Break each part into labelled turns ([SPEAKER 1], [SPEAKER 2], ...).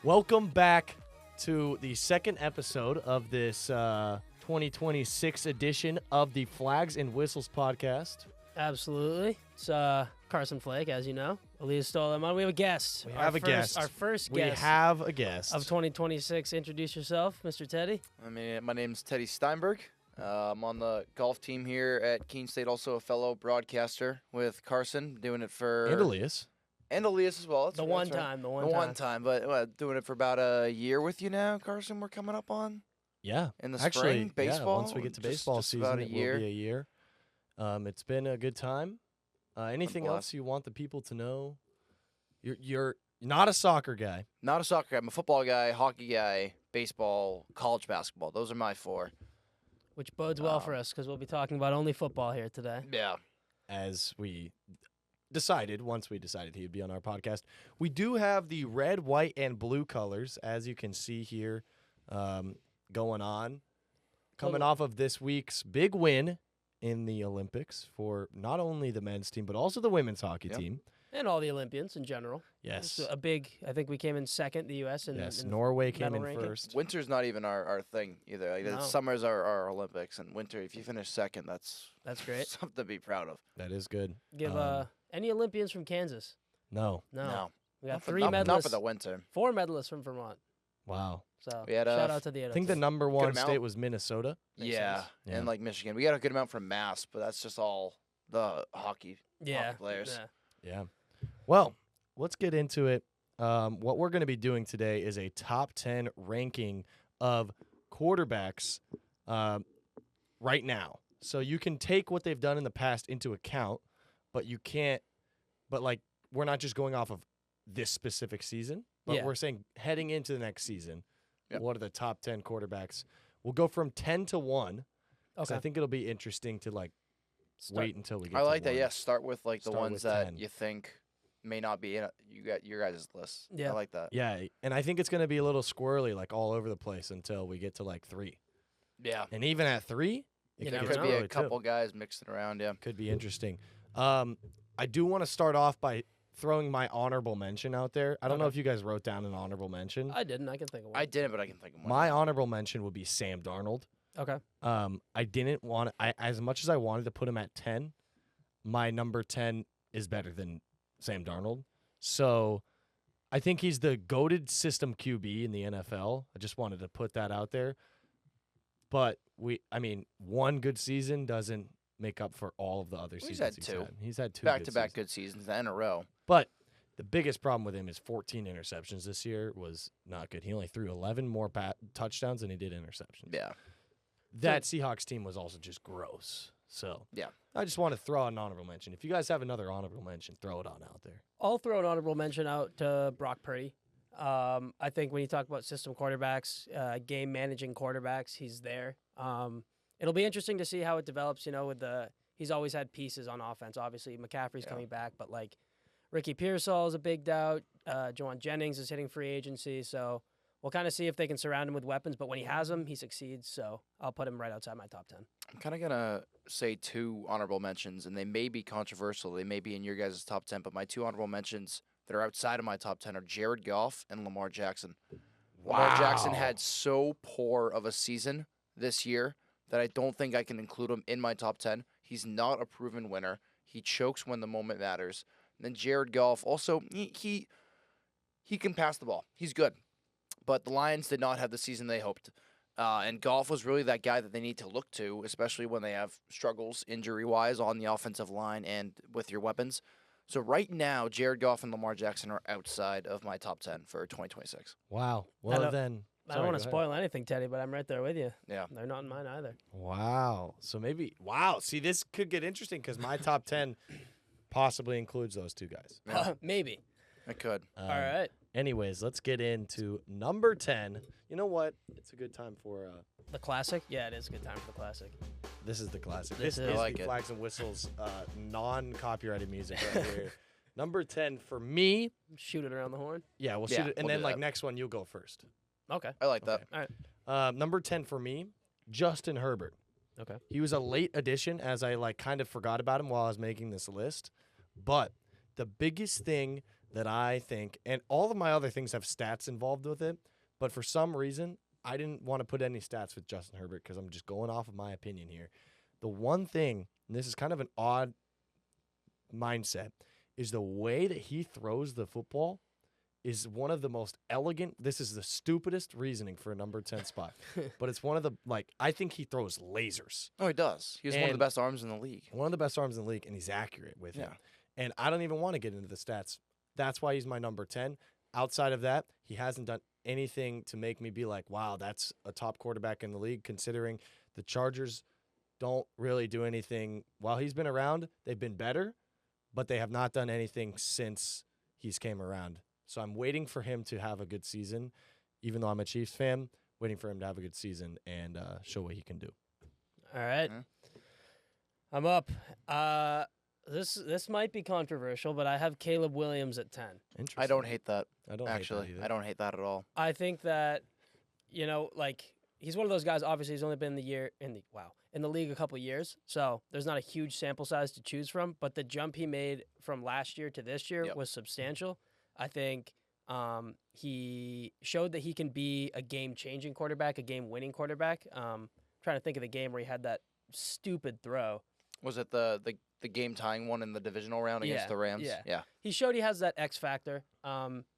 [SPEAKER 1] Welcome back to the second episode of this 2026 edition of the Flags and Whistles podcast.
[SPEAKER 2] Absolutely. It's Carson, Flake, as you know. Elias, Stowell, Alemán. We have a guest.
[SPEAKER 1] We have a guest.
[SPEAKER 2] Our first
[SPEAKER 1] We
[SPEAKER 2] guest
[SPEAKER 1] have a guest.
[SPEAKER 2] of 2026. Introduce yourself, Mr. Teddy.
[SPEAKER 3] My name's Teddy Steinberg. I'm on the golf team here at Keene State, also a fellow broadcaster with Carson, doing it for...
[SPEAKER 1] And Elias.
[SPEAKER 3] And Elias as well.
[SPEAKER 2] The one time.
[SPEAKER 3] The one time, but doing it for about a year with you now, Carson, we're coming up on.
[SPEAKER 1] Yeah.
[SPEAKER 3] In the
[SPEAKER 1] Actually,
[SPEAKER 3] spring, baseball.
[SPEAKER 1] Yeah, once we get to baseball
[SPEAKER 3] just
[SPEAKER 1] season,
[SPEAKER 3] about a
[SPEAKER 1] it
[SPEAKER 3] year.
[SPEAKER 1] will be a year. It's been a good time. Anything
[SPEAKER 3] blessed.
[SPEAKER 1] else you want the people to know? You're not a soccer guy.
[SPEAKER 3] Not a soccer guy. I'm a football guy, hockey guy, baseball, college basketball. Those are my four.
[SPEAKER 2] Which bodes well for us because we'll be talking about only football here today.
[SPEAKER 3] Yeah.
[SPEAKER 1] As we decided, once we decided he would be on our podcast. We do have the red, white, and blue colors, as you can see here, going on. Coming off of this week's big win in the Olympics for not only the men's team, but also the women's hockey team.
[SPEAKER 2] And all the Olympians in general.
[SPEAKER 1] Yes.
[SPEAKER 2] It's a big, I think we came in second, the U.S.
[SPEAKER 1] Yes,
[SPEAKER 2] in
[SPEAKER 1] Norway came in
[SPEAKER 2] ranking.
[SPEAKER 1] first.
[SPEAKER 3] Winter's not even our thing either. Like,
[SPEAKER 2] No.
[SPEAKER 3] Summer's our Olympics, and winter, if you finish second, that's
[SPEAKER 2] great.
[SPEAKER 3] something to be proud of.
[SPEAKER 1] That is good.
[SPEAKER 2] Give any Olympians from Kansas?
[SPEAKER 1] No.
[SPEAKER 2] No. We got
[SPEAKER 3] Not for-
[SPEAKER 2] three
[SPEAKER 3] not-
[SPEAKER 2] medalists.
[SPEAKER 3] Not for the winter.
[SPEAKER 2] 4 medalists from Vermont.
[SPEAKER 1] Wow.
[SPEAKER 2] So
[SPEAKER 3] We had,
[SPEAKER 2] shout out to the
[SPEAKER 1] I think the
[SPEAKER 2] others.
[SPEAKER 1] number one
[SPEAKER 3] amount.
[SPEAKER 1] state was Minnesota.
[SPEAKER 2] Makes
[SPEAKER 3] Yeah,
[SPEAKER 2] sense.
[SPEAKER 1] Yeah.
[SPEAKER 3] and like Michigan. We got a good amount from Mass, but that's just all the hockey players.
[SPEAKER 2] Yeah.
[SPEAKER 1] Yeah. Well, let's get into it. What we're going to be doing today is a top 10 ranking of quarterbacks right now. So you can take what they've done in the past into account, but you can't. But, like, we're not just going off of this specific season, but
[SPEAKER 2] Yeah.
[SPEAKER 1] we're saying heading into the next season,
[SPEAKER 3] Yep.
[SPEAKER 1] what are the top 10 quarterbacks? We'll go from 10 to 1. So
[SPEAKER 2] Okay.
[SPEAKER 1] I think it'll be interesting to, like, wait until we get
[SPEAKER 3] I
[SPEAKER 1] to
[SPEAKER 3] like that.
[SPEAKER 1] 1.
[SPEAKER 3] Yeah, start with like the
[SPEAKER 1] Start
[SPEAKER 3] ones
[SPEAKER 1] with
[SPEAKER 3] that
[SPEAKER 1] 10.
[SPEAKER 3] you think may not be in your guys' list.
[SPEAKER 2] Yeah.
[SPEAKER 3] I like that.
[SPEAKER 1] Yeah, and I think it's going to be a little squirrely, like all over the place until we get to like 3.
[SPEAKER 3] Yeah,
[SPEAKER 1] And even at 3,
[SPEAKER 2] You
[SPEAKER 1] it
[SPEAKER 2] never
[SPEAKER 1] could
[SPEAKER 3] could
[SPEAKER 2] know.
[SPEAKER 3] be
[SPEAKER 1] be
[SPEAKER 3] a couple guys mixing around. Yeah,
[SPEAKER 1] Could be interesting. I do want to start off by throwing my honorable mention out there. I don't know
[SPEAKER 2] Okay.
[SPEAKER 1] if you guys wrote down an honorable mention.
[SPEAKER 2] I didn't. I can think of one.
[SPEAKER 3] I didn't, but I can think of one.
[SPEAKER 1] My honorable mention would be Sam Darnold.
[SPEAKER 2] Okay.
[SPEAKER 1] I didn't want as much as I wanted to put him at 10, my number 10 is better than Sam Darnold. So I think he's the goated system QB in the NFL. I just wanted to put that out there. But one good season doesn't make up for all of the other
[SPEAKER 3] He's
[SPEAKER 1] seasons
[SPEAKER 3] had
[SPEAKER 1] he's
[SPEAKER 3] two.
[SPEAKER 1] had. He's had 2
[SPEAKER 3] back-to-back
[SPEAKER 1] good
[SPEAKER 3] good seasons in a row.
[SPEAKER 1] But the biggest problem with him is 14 interceptions this year was not good. He only threw 11 more touchdowns than he did interceptions.
[SPEAKER 3] Yeah,
[SPEAKER 1] That Seahawks team was also just gross. So
[SPEAKER 3] yeah.
[SPEAKER 1] I just want to throw out an honorable mention. If you guys have another honorable mention, throw it on out there.
[SPEAKER 2] I'll throw an honorable mention out to Brock Purdy. I think when you talk about system quarterbacks, game managing quarterbacks, he's there. It'll be interesting to see how it develops. He's always had pieces on offense. Obviously, McCaffrey's coming back, but like Ricky Pearsall is a big doubt. Juwan Jennings is hitting free agency, so we'll kind of see if they can surround him with weapons. But when he has them, he succeeds. So I'll put him right outside my top 10.
[SPEAKER 3] I'm kind of gonna say 2 honorable mentions, and they may be controversial. They may be in your guys' top 10, but my 2 honorable mentions that are outside of my top 10 are Jared Goff and Lamar Jackson. Lamar Jackson had so poor of a season this year that I don't think I can include him in my top 10. He's not a proven winner. He chokes when the moment matters. And then Jared Goff, also, he can pass the ball. He's good. But the Lions did not have the season they hoped. And Goff was really that guy that they need to look to, especially when they have struggles injury-wise on the offensive line and with your weapons. So right now, Jared Goff and Lamar Jackson are outside of my top 10 for 2026.
[SPEAKER 1] Wow.
[SPEAKER 2] I
[SPEAKER 1] Well,
[SPEAKER 2] don't-
[SPEAKER 1] then.
[SPEAKER 2] I don't want to spoil anything, Teddy, but I'm right there with you.
[SPEAKER 3] Yeah.
[SPEAKER 2] They're not in mine either.
[SPEAKER 1] Wow. So maybe. Wow. See, this could get interesting because my top 10 possibly includes those 2 guys.
[SPEAKER 2] Maybe.
[SPEAKER 3] I could.
[SPEAKER 2] All right.
[SPEAKER 1] Anyways, let's get into number 10. You know what? It's a good time for.
[SPEAKER 2] The classic? Yeah, it is a good time for the classic.
[SPEAKER 1] This is the classic.
[SPEAKER 2] This
[SPEAKER 1] This
[SPEAKER 2] is-
[SPEAKER 1] is
[SPEAKER 3] I like
[SPEAKER 1] the
[SPEAKER 3] it.
[SPEAKER 1] Flags and Whistles non-copyrighted music right here. Number 10 for me.
[SPEAKER 2] Shoot it around the horn.
[SPEAKER 1] Yeah, we'll
[SPEAKER 3] Yeah,
[SPEAKER 1] shoot it. And
[SPEAKER 3] we'll
[SPEAKER 1] then,
[SPEAKER 3] do
[SPEAKER 1] like,
[SPEAKER 3] that.
[SPEAKER 1] next one, you'll go first.
[SPEAKER 2] Okay.
[SPEAKER 3] I like that.
[SPEAKER 2] All right.
[SPEAKER 1] Number 10 for me, Justin Herbert.
[SPEAKER 2] Okay.
[SPEAKER 1] He was a late addition as I, like, kind of forgot about him while I was making this list. But the biggest thing that I think, and all of my other things have stats involved with it, but for some reason, I didn't want to put any stats with Justin Herbert because I'm just going off of my opinion here. The one thing, and this is kind of an odd mindset, is the way that he throws the football is one of the most elegant. This is the stupidest reasoning for a number 10 spot, but it's one of the, I think he throws lasers.
[SPEAKER 3] Oh, he does. He has one of the best arms in the league.
[SPEAKER 1] One of the best arms in the league, and he's accurate with it. And I don't even want to get into the stats. That's why he's my number 10. Outside of that, he hasn't done anything to make me be like, wow, that's a top quarterback in the league, considering the Chargers don't really do anything. While he's been around, they've been better, but they have not done anything since he's came around. So I'm waiting for him to have a good season, even though I'm a Chiefs fan, waiting for him to have a good season and show what he can do.
[SPEAKER 2] All right. I'm up. This might be controversial, but I have Caleb Williams at 10.
[SPEAKER 1] Interesting.
[SPEAKER 3] I don't hate that.
[SPEAKER 1] I don't
[SPEAKER 3] actually.
[SPEAKER 1] hate that
[SPEAKER 3] I don't hate that at all.
[SPEAKER 2] I think that, he's one of those guys. Obviously, he's only been in the league a couple years, so there's not a huge sample size to choose from. But the jump he made from last year to this year was substantial. I think he showed that he can be a game-changing quarterback, a game-winning quarterback. Trying to think of the game where he had that stupid throw.
[SPEAKER 3] Was it the game-tying one in the divisional round against the Rams?
[SPEAKER 2] Yeah. He showed he has that X factor.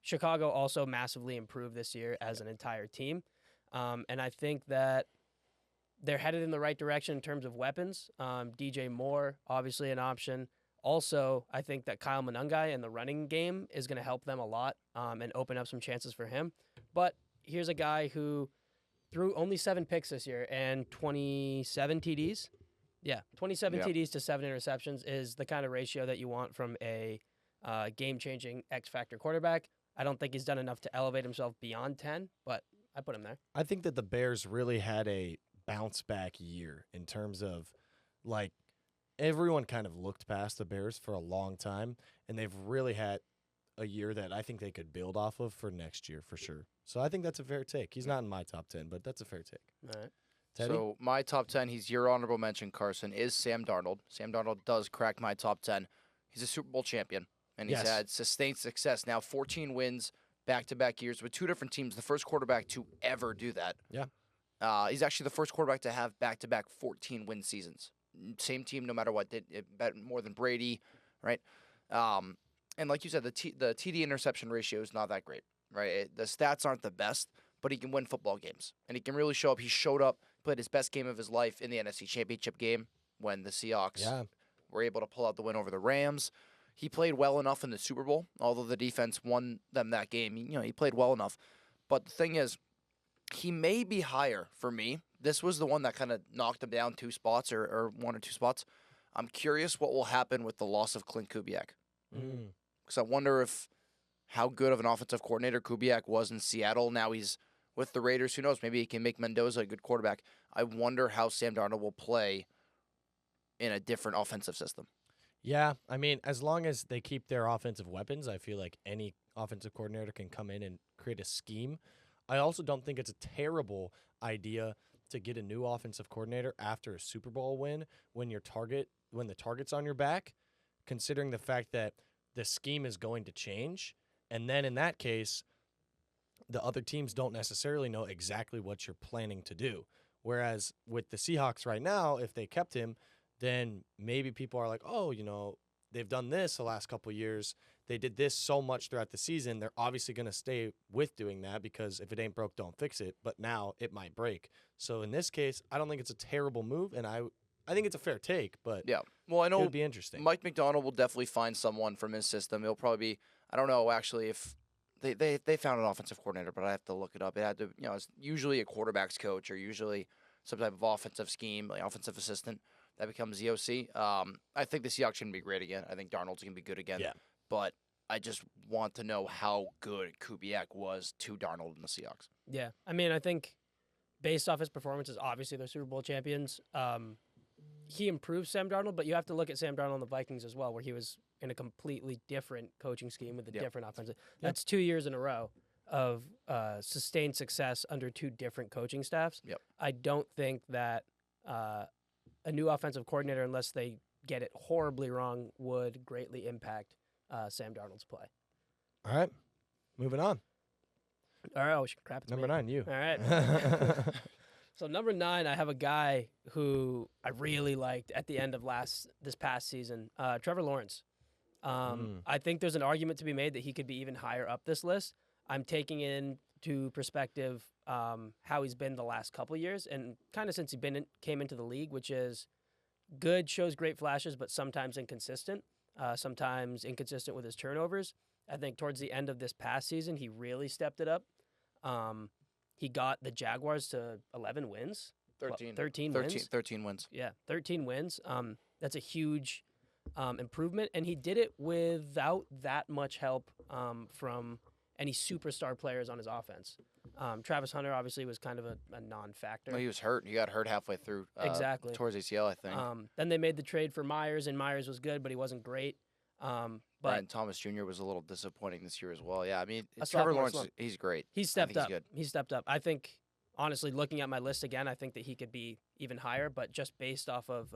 [SPEAKER 2] Chicago also massively improved this year as an entire team. And I think that they're headed in the right direction in terms of weapons. DJ Moore, obviously an option. Also, I think that Kyle Monangai in the running game is going to help them a lot and open up some chances for him. But here's a guy who threw only 7 picks this year and 27 TDs. Yeah, 27 TDs to 7 interceptions is the kind of ratio that you want from a game-changing X-factor quarterback. I don't think he's done enough to elevate himself beyond 10, but I put him there.
[SPEAKER 1] I think that the Bears really had a bounce-back year in terms of, everyone kind of looked past the Bears for a long time, and they've really had a year that I think they could build off of for next year for sure. So I think that's a fair take. He's not in my top 10, but that's a fair take.
[SPEAKER 2] All right.
[SPEAKER 1] Teddy?
[SPEAKER 3] So my top 10, he's your honorable mention, Carson, is Sam Darnold. Sam Darnold does crack my top 10. He's a Super Bowl champion, and he's had sustained success. Now 14 wins back-to-back years with 2 different teams, the first quarterback to ever do that.
[SPEAKER 1] Yeah.
[SPEAKER 3] He's actually the first quarterback to have back-to-back 14-win seasons. Same team, no matter what, did bet more than Brady, right? And like you said, the TD interception ratio is not that great, right? The stats aren't the best, but he can win football games, and he can really show up. He showed up, played his best game of his life in the NFC Championship game when the Seahawks were able to pull out the win over the Rams. He played well enough in the Super Bowl, although the defense won them that game. He played well enough. But the thing is, he may be higher for me. This was the one that kind of knocked him down 2 spots or 1 or 2 spots. I'm curious what will happen with the loss of Clint Kubiak. Because I wonder how good of an offensive coordinator Kubiak was in Seattle. Now he's with the Raiders. Who knows? Maybe he can make Mendoza a good quarterback. I wonder how Sam Darnold will play in a different offensive system.
[SPEAKER 1] Yeah, I mean, as long as they keep their offensive weapons, I feel like any offensive coordinator can come in and create a scheme. I also don't think it's a terrible idea to get a new offensive coordinator after a Super Bowl win when the target's on your back, considering the fact that the scheme is going to change. And then in that case, the other teams don't necessarily know exactly what you're planning to do. Whereas with the Seahawks right now, if they kept him, then maybe people are like, oh, they've done this the last couple of years. They did this so much throughout the season. They're obviously going to stay with doing that because if it ain't broke, don't fix it. But now it might break. So in this case, I don't think it's a terrible move, and I think it's a fair take. But
[SPEAKER 3] yeah, well, I know
[SPEAKER 1] it would be interesting.
[SPEAKER 3] Mike McDonald will definitely find someone from his system. It'll probably be, I don't know actually if they found an offensive coordinator, but I have to look it up. It had to, it's usually a quarterback's coach or usually some type of offensive scheme, like offensive assistant. That becomes the OC. I think the Seahawks can be great again. I think Darnold's going to be good again.
[SPEAKER 1] Yeah.
[SPEAKER 3] But I just want to know how good Kubiak was to Darnold and the Seahawks.
[SPEAKER 2] Yeah. I mean, I think based off his performances, obviously they're Super Bowl champions. He improved Sam Darnold, but you have to look at Sam Darnold and the Vikings as well, where he was in a completely different coaching scheme with a different offensive. That's 2 years in a row of sustained success under 2 different coaching staffs.
[SPEAKER 3] Yep.
[SPEAKER 2] I don't think that a new offensive coordinator, unless they get it horribly wrong, would greatly impact Sam Darnold's play.
[SPEAKER 1] All right. Moving on.
[SPEAKER 2] All right, we should crap it to
[SPEAKER 1] Number
[SPEAKER 2] me.
[SPEAKER 1] 9, you.
[SPEAKER 2] All right. So number 9, I have a guy who I really liked at the end of this past season, Trevor Lawrence. I think there's an argument to be made that he could be even higher up this list. I'm taking into perspective how he's been the last couple years and kind of since came into the league, which is good, shows great flashes, but sometimes inconsistent. Sometimes inconsistent with his turnovers. I think towards the end of this past season, he really stepped it up. He got the Jaguars to 11 wins. 13 wins.
[SPEAKER 3] 13 wins.
[SPEAKER 2] Yeah, 13 wins. That's a huge improvement, and he did it without that much help from any superstar players on his offense. Travis Hunter obviously was kind of a non-factor.
[SPEAKER 3] Well, he was hurt. He got hurt halfway through.
[SPEAKER 2] Exactly.
[SPEAKER 3] Towards ACL, I think.
[SPEAKER 2] Then they made the trade for Myers, and Myers was good, but he wasn't great. But
[SPEAKER 3] Brian Thomas Jr. was a little disappointing this year as well. Yeah, I mean,
[SPEAKER 2] A
[SPEAKER 3] Trevor
[SPEAKER 2] sophomore
[SPEAKER 3] Lawrence,
[SPEAKER 2] slump.
[SPEAKER 3] he's great.
[SPEAKER 2] He's stepped up.
[SPEAKER 3] He's good.
[SPEAKER 2] He's stepped up. I think, honestly, looking at my list again, I think that he could be even higher. But just based off of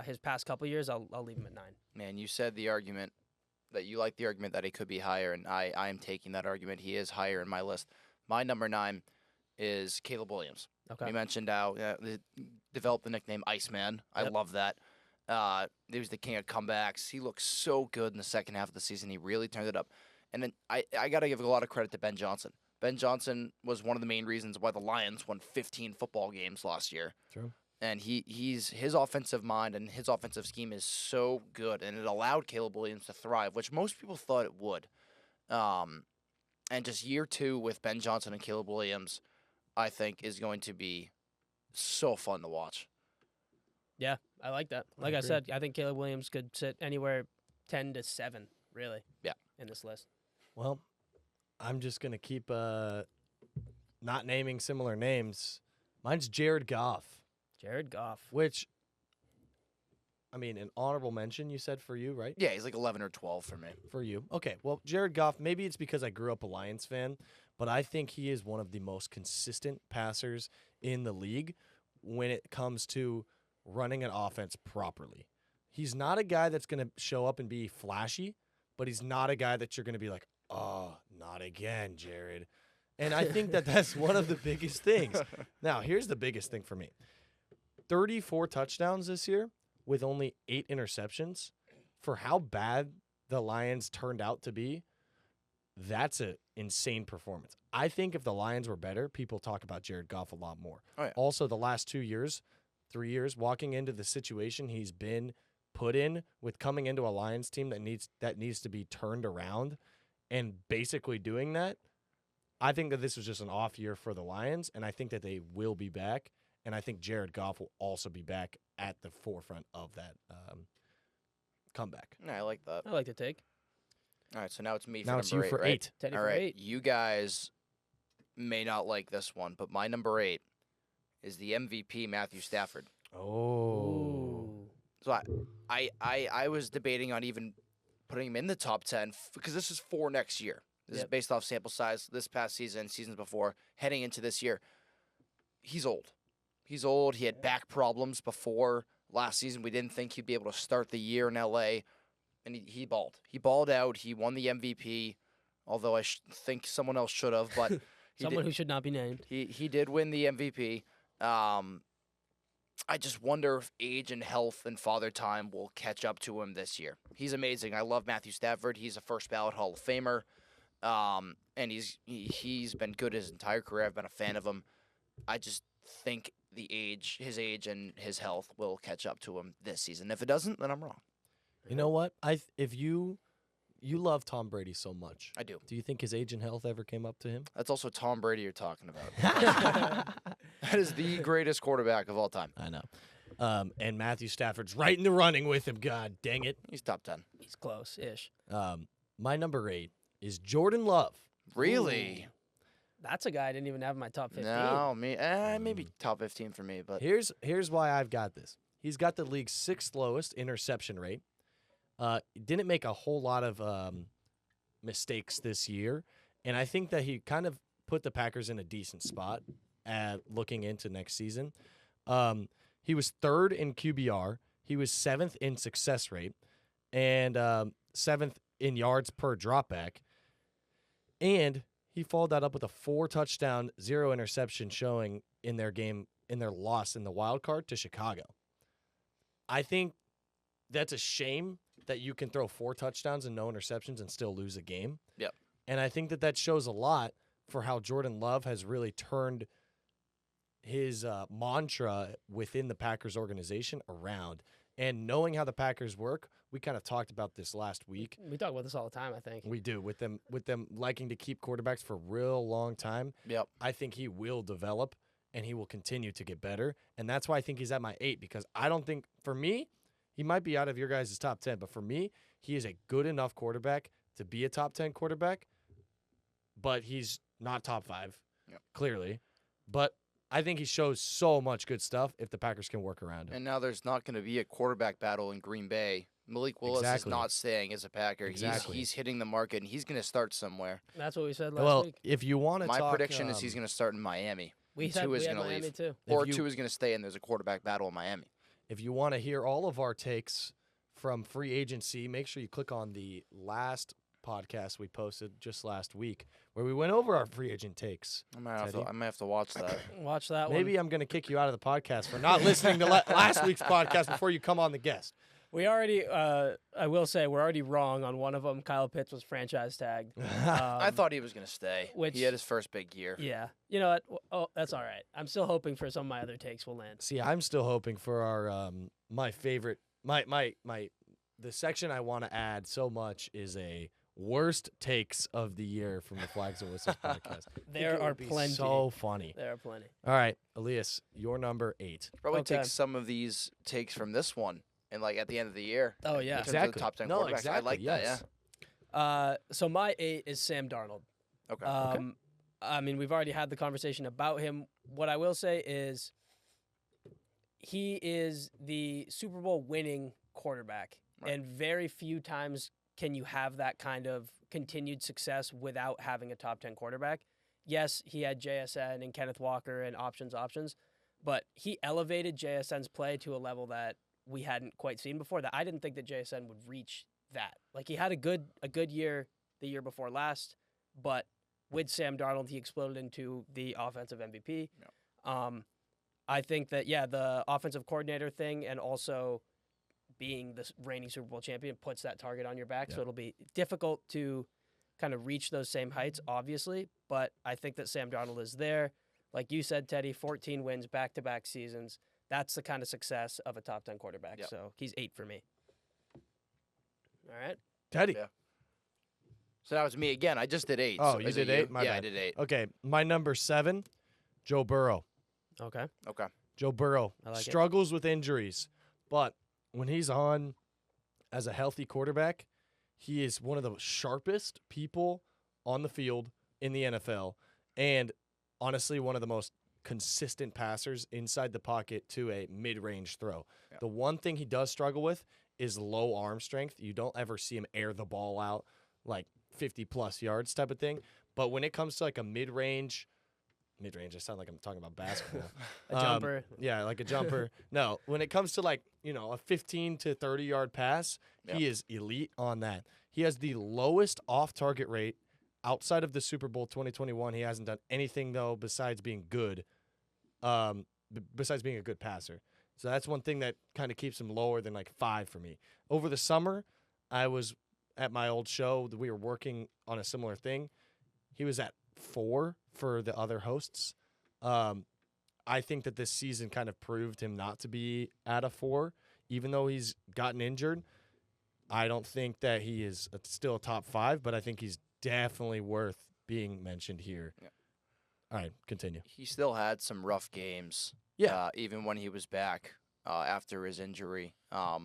[SPEAKER 2] his past couple years, I'll leave him at 9.
[SPEAKER 3] Man, you said the argument that you like the argument that he could be higher, and I am taking that argument. He is higher in my list. My number 9 is Caleb Williams.
[SPEAKER 2] Okay.
[SPEAKER 3] We mentioned how developed the nickname Iceman. I
[SPEAKER 2] Yep.
[SPEAKER 3] love that. He was the king of comebacks. He looked so good in the second half of the season. He really turned it up. And then I got to give a lot of credit to Ben Johnson. Ben Johnson was one of the main reasons why the Lions won 15 football games last year.
[SPEAKER 1] True.
[SPEAKER 3] And his offensive mind and his offensive scheme is so good, and it allowed Caleb Williams to thrive, which most people thought it would. And just year 2 with Ben Johnson and Caleb Williams, I think is going to be so fun to watch.
[SPEAKER 2] Yeah, I like that. Like I said, I think Caleb Williams could sit anywhere 10 to 7, really.
[SPEAKER 3] Yeah.
[SPEAKER 2] In this list.
[SPEAKER 1] Well, I'm just going to keep not naming similar names. Mine's Jared Goff,
[SPEAKER 2] Jared Goff.
[SPEAKER 1] which, I mean, an honorable mention you said for you, right?
[SPEAKER 3] Yeah, he's like 11 or 12 for me.
[SPEAKER 1] For you. Okay, well, Jared Goff, maybe it's because I grew up a Lions fan, but I think he is one of the most consistent passers in the league when it comes to running an offense properly. He's not a guy that's going to show up and be flashy, but he's not a guy that you're going to be like, oh, not again, Jared. And I think that that's one of the biggest things. Now, here's the biggest thing for me. 34 touchdowns this year with only 8 interceptions. For how bad the Lions turned out to be, that's an insane performance. I think if the Lions were better, people talk about Jared Goff a lot more.
[SPEAKER 3] Oh, yeah.
[SPEAKER 1] Also, the last 2 years, 3 years, walking into the situation he's been put in with coming into a Lions team that needs to be turned around and basically doing that, I think that this was just an off year for the Lions, and I think that they will be back, and I think Jared Goff will also be back at the forefront of that comeback.
[SPEAKER 3] Yeah, I like that.
[SPEAKER 2] I like the take.
[SPEAKER 3] All right, so now it's me for
[SPEAKER 1] Now
[SPEAKER 3] number
[SPEAKER 1] it's you
[SPEAKER 3] 8,
[SPEAKER 1] for
[SPEAKER 3] right?
[SPEAKER 1] 8.
[SPEAKER 2] Teddy
[SPEAKER 3] All
[SPEAKER 2] for
[SPEAKER 3] right,
[SPEAKER 2] 8.
[SPEAKER 3] you guys may not like this one, but my number 8 is the MVP, Matthew Stafford.
[SPEAKER 1] Oh.
[SPEAKER 3] So I was debating on even putting him in the top 10 because this is for next year. This is based off sample size this past season, seasons before, heading into this year. He's old. He's old. He had back problems before last season. We didn't think he'd be able to start the year in L.A., and he balled. He balled out. He won the MVP, although I think someone else should have, but
[SPEAKER 2] Someone who should not be named.
[SPEAKER 3] he did win the MVP. I just wonder if age and health and father time will catch up to him this year. He's amazing. I love Matthew Stafford. He's a first ballot Hall of Famer, and he's been good his entire career. I've been a fan of him. I just think his age and his health will catch up to him this season. If it doesn't, then I'm wrong.
[SPEAKER 1] You know what? If you love Tom Brady so much,
[SPEAKER 3] I do.
[SPEAKER 1] do you think his age and health ever came up to him?
[SPEAKER 3] That's also Tom Brady you're talking about. That is the greatest quarterback of all time.
[SPEAKER 1] I know. And Matthew Stafford's right in the running with him. God dang it.
[SPEAKER 3] He's top 10.
[SPEAKER 2] He's close-ish.
[SPEAKER 1] My number 8 is Jordan Love.
[SPEAKER 3] Really?
[SPEAKER 2] That's a guy I didn't even have in my top 15.
[SPEAKER 3] No, maybe top 15 for me, but
[SPEAKER 1] Here's why I've got this. He's got the league's 6th lowest interception rate. Didn't make a whole lot of mistakes this year, and I think that he kind of put the Packers in a decent spot looking into next season. He was 3rd in QBR. He was 7th in success rate, and 7th in yards per dropback. And he followed that up with a 4-touchdown, 0 interception showing in their game, in their loss in the wild card to Chicago. I think that's a shame that you can throw 4 touchdowns and no interceptions and still lose a game.
[SPEAKER 3] Yep.
[SPEAKER 1] And I think that shows a lot for how Jordan Love has really turned his mantra within the Packers organization around. And knowing how the Packers work, we kind of talked about this last week.
[SPEAKER 2] We talk about this all the time, I think.
[SPEAKER 1] We do, with them liking to keep quarterbacks for a real long time.
[SPEAKER 3] Yep.
[SPEAKER 1] I think he will develop and he will continue to get better. And that's why I think he's at my 8, because I don't think, for me, he might be out of your guys' top 10, but for me, he is a good enough quarterback to be a top 10 quarterback, but he's not top 5, clearly. But I think he shows so much good stuff if the Packers can work around him.
[SPEAKER 3] And now there's not going to be a quarterback battle in Green Bay. Malik Willis is not staying as a Packer.
[SPEAKER 1] Exactly.
[SPEAKER 3] He's hitting the market, and he's going to start somewhere.
[SPEAKER 2] That's what we said last week.
[SPEAKER 1] If you want to
[SPEAKER 3] My
[SPEAKER 1] talk,
[SPEAKER 3] prediction is he's going to start in Miami.
[SPEAKER 2] We said
[SPEAKER 3] Tua is going to
[SPEAKER 2] Miami
[SPEAKER 3] leave.
[SPEAKER 2] too.
[SPEAKER 3] Or Tua is going to stay, and there's a quarterback battle in Miami.
[SPEAKER 1] If you want to hear all of our takes from free agency, make sure you click on the last podcast we posted just last week where we went over our free agent takes.
[SPEAKER 3] I might have to watch that.
[SPEAKER 2] Watch that one.
[SPEAKER 1] Maybe I'm going to kick you out of the podcast for not listening to last week's podcast before you come on the guest.
[SPEAKER 2] We already, I will say, we're already wrong on one of them. Kyle Pitts was franchise tagged.
[SPEAKER 3] I thought he was going to stay. He had his first big year.
[SPEAKER 2] Yeah. You know what? Oh, that's all right. I'm still hoping for some of my other takes will land.
[SPEAKER 1] See, I'm still hoping for our my favorite the section I want to add so much is a worst takes of the year from the Flags and Whistles podcast.
[SPEAKER 2] There are plenty.
[SPEAKER 1] So funny.
[SPEAKER 2] There are plenty.
[SPEAKER 1] All right, Elias, your number 8.
[SPEAKER 3] Probably take some of these takes from this one and at the end of the year.
[SPEAKER 2] Oh yeah,
[SPEAKER 3] in terms of the top 10 quarterbacks.
[SPEAKER 1] Exactly.
[SPEAKER 3] I like that. Yeah.
[SPEAKER 2] So my 8 is Sam Darnold.
[SPEAKER 3] Okay.
[SPEAKER 2] I mean, we've already had the conversation about him. What I will say is he is the Super Bowl winning quarterback.
[SPEAKER 3] Right.
[SPEAKER 2] And very few times can you have that kind of continued success without having a top 10 quarterback. Yes, he had JSN and Kenneth Walker and options, but he elevated JSN's play to a level that we hadn't quite seen before, that I didn't think that JSN would reach that. Like, he had a good year the year before last, but with Sam Darnold, he exploded into the offensive MVP.
[SPEAKER 3] Yeah.
[SPEAKER 2] I think that, the offensive coordinator thing and also being the reigning Super Bowl champion puts that target on your back. So it'll be difficult to kind of reach those same heights, obviously. But I think that Sam Darnold is there. Like you said, Teddy, 14 wins, back-to-back seasons. That's the kind of success of a top 10 quarterback.
[SPEAKER 3] Yep.
[SPEAKER 2] So he's 8 for me. All right.
[SPEAKER 1] Teddy.
[SPEAKER 3] Yeah. So that was me again. I just did 8.
[SPEAKER 1] Oh,
[SPEAKER 3] so
[SPEAKER 1] you
[SPEAKER 3] is
[SPEAKER 1] did
[SPEAKER 3] it
[SPEAKER 1] 8? My
[SPEAKER 3] yeah,
[SPEAKER 1] bad.
[SPEAKER 3] I did 8.
[SPEAKER 1] Okay, my number 7, Joe Burrow.
[SPEAKER 2] Okay.
[SPEAKER 3] Okay.
[SPEAKER 1] Joe Burrow
[SPEAKER 2] I like it.
[SPEAKER 1] struggles with injuries, but when he's on as a healthy quarterback, he is one of the sharpest people on the field in the NFL, and honestly, one of the most consistent passers inside the pocket to a mid-range throw.
[SPEAKER 3] Yeah.
[SPEAKER 1] The one thing he does struggle with is low arm strength. You don't ever see him air the ball out like 50-plus yards type of thing, but when it comes to like a mid-range, I sound like I'm talking about basketball.
[SPEAKER 2] A jumper.
[SPEAKER 1] Yeah, like a jumper. No, when it comes to like, a 15 to 30-yard pass, he is elite on that. He has the lowest off-target rate outside of the Super Bowl 2021. He hasn't done anything, though, besides being good, besides being a good passer. So that's one thing that kind of keeps him lower than like 5 for me. Over the summer, I was at my old show. We were working on a similar thing. He was at 4 for the other hosts. I think that this season kind of proved him not to be at a 4, even though he's gotten injured. I don't think that he is still a top 5, but I think he's definitely worth being mentioned here.
[SPEAKER 3] Yeah.
[SPEAKER 1] All right, continue.
[SPEAKER 3] He still had some rough games.
[SPEAKER 1] Yeah.
[SPEAKER 3] Even when he was back after his injury.
[SPEAKER 2] I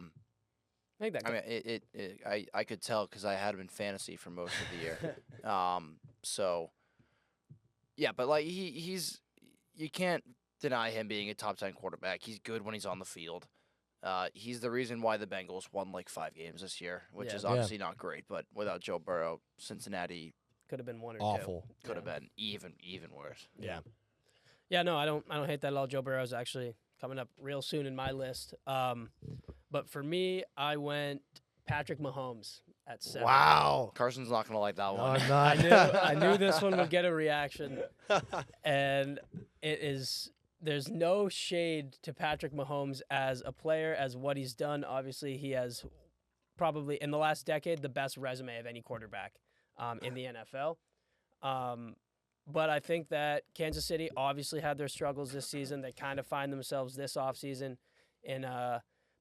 [SPEAKER 2] think that.
[SPEAKER 3] I mean, I could tell because I had him in fantasy for most of the year. So, yeah, but like he's you can't deny him being a top 10 quarterback. He's good when he's on the field. He's the reason why the Bengals won like 5 games this year, which is obviously not great. But without Joe Burrow, Cincinnati
[SPEAKER 2] could have been 1 or 2.
[SPEAKER 1] Awful.
[SPEAKER 3] Could have been even worse.
[SPEAKER 1] Yeah.
[SPEAKER 2] Yeah, no, I don't hate that at all. Joe Burrow's actually coming up real soon in my list. But for me, I went Patrick Mahomes. at 7.
[SPEAKER 1] Wow.
[SPEAKER 3] Carson's not gonna like that
[SPEAKER 1] No,
[SPEAKER 3] one.
[SPEAKER 1] I'm not.
[SPEAKER 2] I knew this one would get a reaction, and it is. There's no shade to Patrick Mahomes as a player, as what he's done. Obviously, he has probably in the last decade the best resume of any quarterback in the NFL. But I think that Kansas City obviously had their struggles this season. They kind of find themselves this offseason in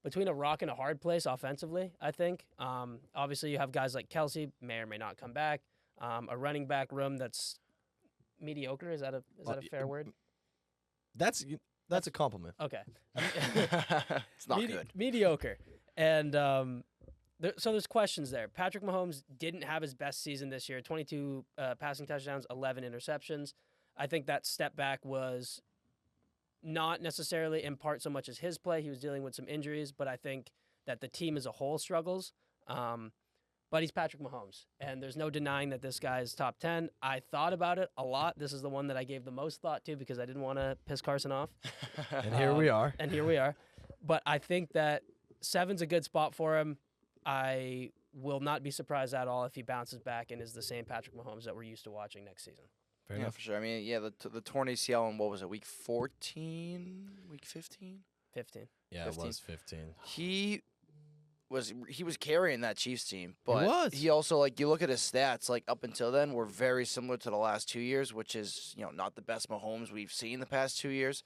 [SPEAKER 2] between a rock and a hard place offensively, I think. Obviously, you have guys like Kelsey, may or may not come back. A running back room that's mediocre. Is that a fair word?
[SPEAKER 1] That's a compliment.
[SPEAKER 2] Okay.
[SPEAKER 3] It's not good.
[SPEAKER 2] Mediocre. And so there's questions there. Patrick Mahomes didn't have his best season this year. 22 passing touchdowns, 11 interceptions. I think that step back was not necessarily in part so much as his play. He was dealing with some injuries, but I think that the team as a whole struggles. But he's Patrick Mahomes, and there's no denying that this guy is top 10. I thought about it a lot. This is the one that I gave the most thought to because I didn't want to piss Carson off.
[SPEAKER 1] And here we are.
[SPEAKER 2] And here we are. But I think that 7's a good spot for him. I will not be surprised at all if he bounces back and is the same Patrick Mahomes that we're used to watching next season.
[SPEAKER 1] Fair
[SPEAKER 3] Yeah,
[SPEAKER 1] enough.
[SPEAKER 3] for sure. I mean, yeah, the torn ACL in, what was it, week 14? Week 15?
[SPEAKER 2] 15.
[SPEAKER 1] Yeah,
[SPEAKER 3] 15.
[SPEAKER 1] it was 15.
[SPEAKER 3] He was carrying that Chiefs team, but
[SPEAKER 1] was.
[SPEAKER 3] he also, like, you look at his stats, like, up until then were very similar to the last 2 years, which is, not the best Mahomes we've seen the past 2 years.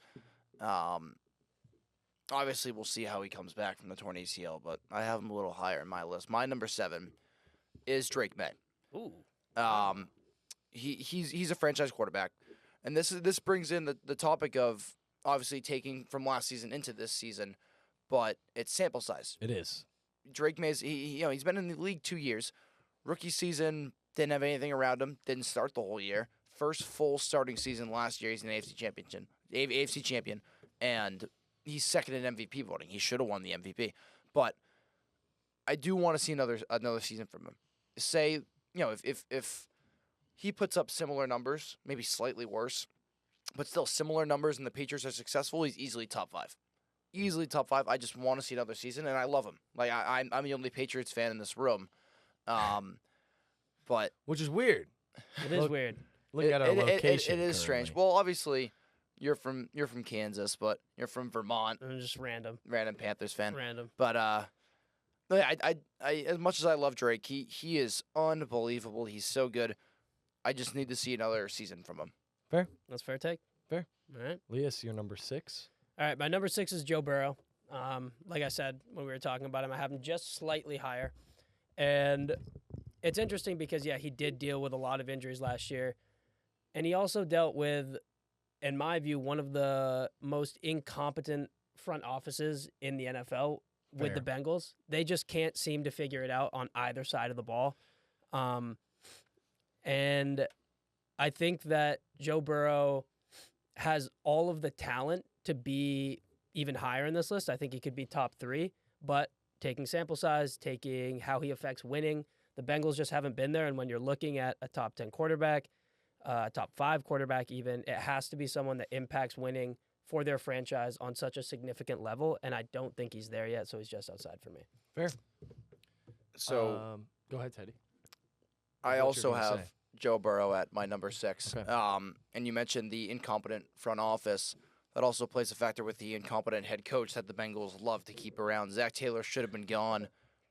[SPEAKER 3] Obviously, we'll see how he comes back from the torn ACL, but I have him a little higher in my list. My number 7 is Drake May.
[SPEAKER 2] Ooh.
[SPEAKER 3] He's a franchise quarterback, and this brings in the topic of obviously taking from last season into this season, but it's sample size.
[SPEAKER 1] It is.
[SPEAKER 3] Drake May's he's been in the league 2 years. Rookie season didn't have anything around him. Didn't start the whole year. First full starting season last year. He's an AFC champion, and he's second in MVP voting. He should have won the MVP, but I do want to see another season from him. Say if he puts up similar numbers, maybe slightly worse, but still similar numbers, and the Patriots are successful, he's easily top 5. Easily top 5. I just want to see another season, and I love him. Like I'm the only Patriots fan in this room, but
[SPEAKER 1] Which is weird.
[SPEAKER 2] It is weird.
[SPEAKER 1] Look at our location.
[SPEAKER 3] It is strange.
[SPEAKER 1] currently.
[SPEAKER 3] Well, obviously, you're from Kansas, but you're from Vermont.
[SPEAKER 2] Just random.
[SPEAKER 3] Random Panthers fan.
[SPEAKER 2] Random.
[SPEAKER 3] But I as much as I love Drake, he is unbelievable. He's so good. I just need to see another season from him.
[SPEAKER 2] That's a fair take.
[SPEAKER 1] Fair.
[SPEAKER 2] All right.
[SPEAKER 1] Elias, you're number 6.
[SPEAKER 2] All right, my number 6 is Joe Burrow. Like I said when we were talking about him, I have him just slightly higher. And it's interesting because, yeah, he did deal with a lot of injuries last year. And he also dealt with, in my view, one of the most incompetent front offices in the NFL with the Bengals. They just can't seem to figure it out on either side of the ball. And I think that Joe Burrow has all of the talent to be even higher in this list. I think he could be top 3, but taking sample size, taking how he affects winning, the Bengals just haven't been there. And when you're looking at a top 10 quarterback, top 5 quarterback even, it has to be someone that impacts winning for their franchise on such a significant level. And I don't think he's there yet, so he's just outside for me.
[SPEAKER 1] Fair.
[SPEAKER 3] So
[SPEAKER 1] Go ahead, Teddy.
[SPEAKER 3] I
[SPEAKER 1] what
[SPEAKER 3] also
[SPEAKER 1] you're gonna
[SPEAKER 3] have
[SPEAKER 1] say.
[SPEAKER 3] Joe Burrow at my number 6.
[SPEAKER 1] Okay.
[SPEAKER 3] And you mentioned the incompetent front office. That also plays a factor with the incompetent head coach that the Bengals love to keep around. Zach Taylor should have been gone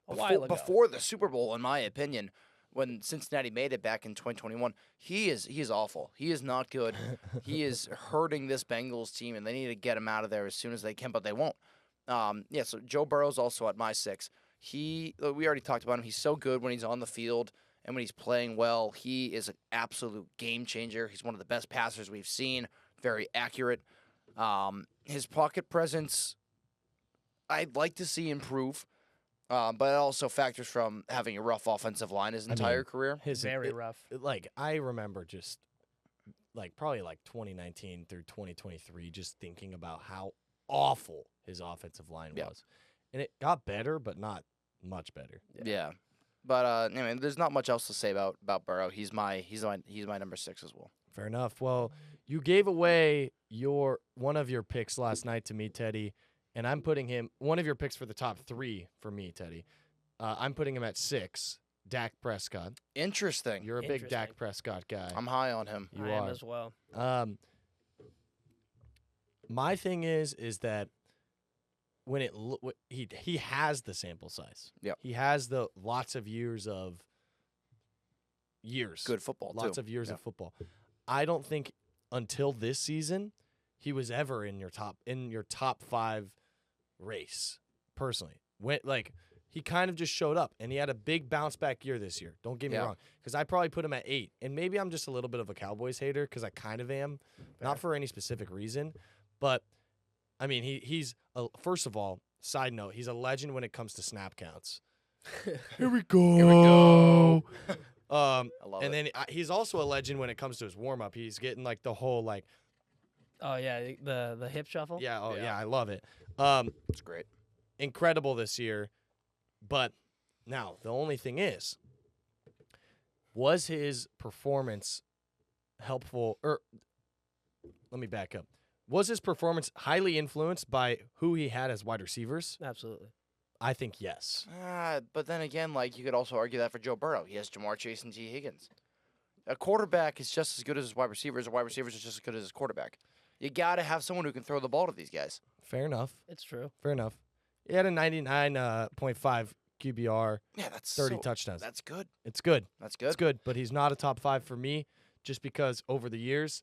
[SPEAKER 2] A while ago.
[SPEAKER 3] before the Super Bowl, in my opinion. When Cincinnati made it back in 2021, he is awful. He is not good. He is hurting this Bengals team, and they need to get him out of there as soon as they can, but they won't. So Joe Burrow's also at my 6. We already talked about him. He's so good when he's on the field and when he's playing well. He is an absolute game changer. He's one of the best passers we've seen. Very accurate. His pocket presence, I'd like to see improve. But it also factors from having a rough offensive line his entire career.
[SPEAKER 2] Very rough.
[SPEAKER 1] I remember just probably 2019 through 2023, just thinking about how awful his offensive line was, and it got better, but not much better.
[SPEAKER 3] Yeah. But there's not much else to say about Burrow. He's my number 6 as well.
[SPEAKER 1] Fair enough. Well, you gave away one of your picks last night to me, Teddy. And I'm putting him one of your picks for the top 3 for me, Teddy. I'm putting him at 6, Dak Prescott.
[SPEAKER 3] Interesting.
[SPEAKER 1] You're a big Dak
[SPEAKER 2] Interesting.
[SPEAKER 1] Prescott guy.
[SPEAKER 3] I'm high on him.
[SPEAKER 1] You
[SPEAKER 2] I
[SPEAKER 1] are.
[SPEAKER 2] am as well.
[SPEAKER 1] My thing is that when he has the sample size.
[SPEAKER 3] Yep.
[SPEAKER 1] He has the lots of years of
[SPEAKER 3] Good football,
[SPEAKER 1] lots
[SPEAKER 3] too.
[SPEAKER 1] of years
[SPEAKER 3] Yeah.
[SPEAKER 1] of football. I don't think until this season he was ever in your top 5 race. Personally, he kind of just showed up, and he had a big bounce back year this year. Don't get me
[SPEAKER 3] Yeah.
[SPEAKER 1] wrong, because I probably put him at 8, and maybe I'm just a little bit of a Cowboys hater because I kind of am, not for any specific reason, but I mean he's first of all, side note, he's a legend when it comes to snap counts. Here we go.
[SPEAKER 3] Here we go. I love
[SPEAKER 1] and
[SPEAKER 3] it.
[SPEAKER 1] then he's also a legend when it comes to his warm up. He's getting like the whole like,
[SPEAKER 2] Oh yeah, the hip shuffle.
[SPEAKER 1] yeah, oh
[SPEAKER 3] Yeah.
[SPEAKER 1] yeah, I love it.
[SPEAKER 3] It's great.
[SPEAKER 1] Incredible this year, but now the only thing is, was his performance helpful? Or let me back up. Was his performance highly influenced by who he had as wide receivers?
[SPEAKER 2] Absolutely.
[SPEAKER 1] I think yes.
[SPEAKER 3] But then again, like you could also argue that for Joe Burrow. He has Jamar Chase and T. Higgins. A quarterback is just as good as his wide receivers. A wide receiver is just as good as his quarterback. You got to have someone who can throw the ball to these guys.
[SPEAKER 1] Fair enough.
[SPEAKER 2] It's true.
[SPEAKER 1] Fair enough. He had a 99.5 QBR,
[SPEAKER 3] Yeah, that's
[SPEAKER 1] 30 touchdowns.
[SPEAKER 3] That's good.
[SPEAKER 1] It's good.
[SPEAKER 3] That's good.
[SPEAKER 1] It's good, but he's not a top 5 for me just because over the years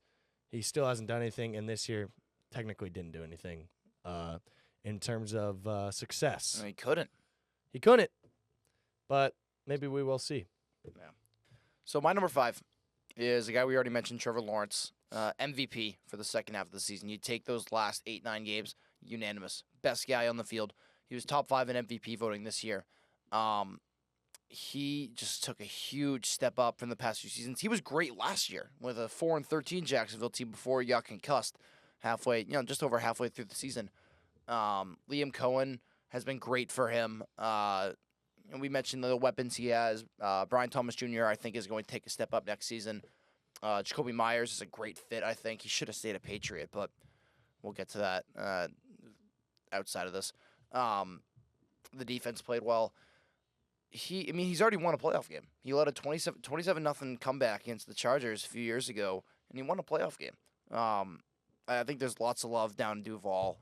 [SPEAKER 1] he still hasn't done anything, and this year technically didn't do anything in terms of success.
[SPEAKER 3] I mean, he couldn't.
[SPEAKER 1] He couldn't, but maybe we will see.
[SPEAKER 3] So my number 5 is a guy we already mentioned, Trevor Lawrence, MVP for the second half of the season. You take those last 8-9 games, unanimous, best guy on the field. He was top 5 in MVP voting this year. He just took a huge step up from the past few seasons. He was great last year with a 4-13 Jacksonville team before he got concussed just over halfway through the season. Liam Cohen has been great for him. And we mentioned the weapons he has. Brian Thomas Jr., I think, is going to take a step up next season. Jacoby Myers is a great fit, I think. He should have stayed a Patriot, but we'll get to that outside of this. The defense played well. He's already won a playoff game. He led a 27-0 comeback against the Chargers a few years ago, and he won a playoff game. I think there's lots of love down in Duval.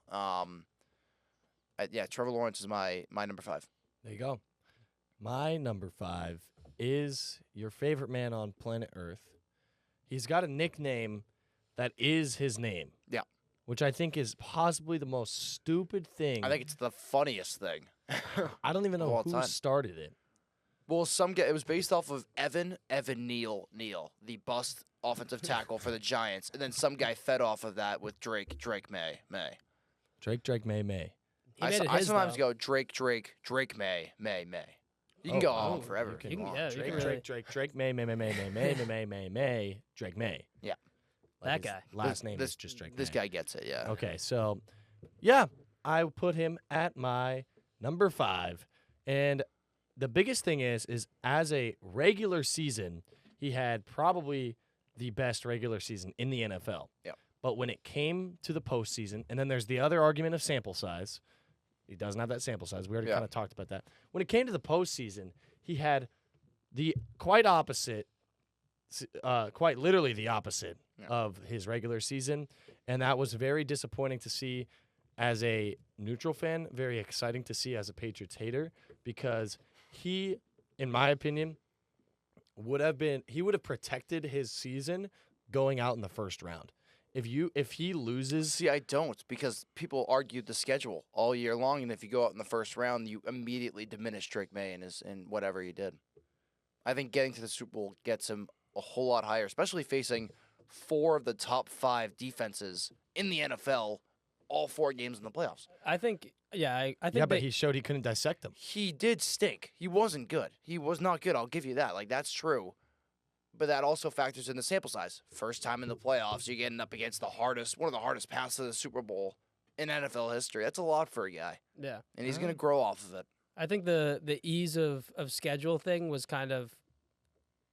[SPEAKER 3] Trevor Lawrence is my number 5.
[SPEAKER 1] There you go. My number 5 is your favorite man on planet Earth. He's got a nickname that is his name.
[SPEAKER 3] Yeah.
[SPEAKER 1] Which I think is possibly the most stupid thing.
[SPEAKER 3] I think it's the funniest thing.
[SPEAKER 1] I don't even
[SPEAKER 3] of
[SPEAKER 1] know
[SPEAKER 3] all
[SPEAKER 1] who
[SPEAKER 3] time.
[SPEAKER 1] started it.
[SPEAKER 3] Well, it was based off of Evan Neal, the bust offensive tackle for the Giants, and then some guy fed off of that with Drake May.
[SPEAKER 1] Drake May.
[SPEAKER 2] He made it
[SPEAKER 3] I
[SPEAKER 2] his,
[SPEAKER 3] sometimes
[SPEAKER 2] though.
[SPEAKER 3] go Drake May. You can go on forever.
[SPEAKER 1] You
[SPEAKER 3] if
[SPEAKER 1] can-
[SPEAKER 3] you
[SPEAKER 2] you can-
[SPEAKER 3] want.
[SPEAKER 2] yeah, you can
[SPEAKER 1] Drake May, Drake May.
[SPEAKER 3] Yeah.
[SPEAKER 2] That
[SPEAKER 1] his
[SPEAKER 2] guy.
[SPEAKER 1] Last name is just Drake
[SPEAKER 3] This
[SPEAKER 1] May.
[SPEAKER 3] guy gets it, yeah.
[SPEAKER 1] Okay, so, yeah, I put him at my number 5. And the biggest thing is as a regular season, he had probably the best regular season in the NFL.
[SPEAKER 3] Yeah.
[SPEAKER 1] But when it came to the postseason, and then there's the other argument of sample size. He doesn't have that sample size. We already
[SPEAKER 3] Yeah.
[SPEAKER 1] kind of talked about that. When it came to the postseason, he had the quite opposite, quite literally the opposite of his regular season. And that was very disappointing to see as a neutral fan, very exciting to see as a Patriots hater, because he, in my opinion, would have protected his season going out in the first round. If he loses,
[SPEAKER 3] See, I don't, because people argued the schedule all year long, and if you go out in the first round, you immediately diminish Drake May and whatever he did. I think getting to the Super Bowl gets him a whole lot higher, especially facing 4 of the top 5 defenses in the NFL, all 4 games in the playoffs.
[SPEAKER 2] I think. Yeah, I think.
[SPEAKER 1] yeah, but he showed he couldn't dissect them.
[SPEAKER 3] He did stink. He wasn't good. He was not good. I'll give you that. Like, that's true. But that also factors in the sample size. First time in the playoffs, you're getting up against one of the hardest paths to the Super Bowl in NFL history. That's a lot for a guy.
[SPEAKER 2] Yeah.
[SPEAKER 3] And he's going to grow off of it.
[SPEAKER 2] I think the ease of schedule thing was kind of,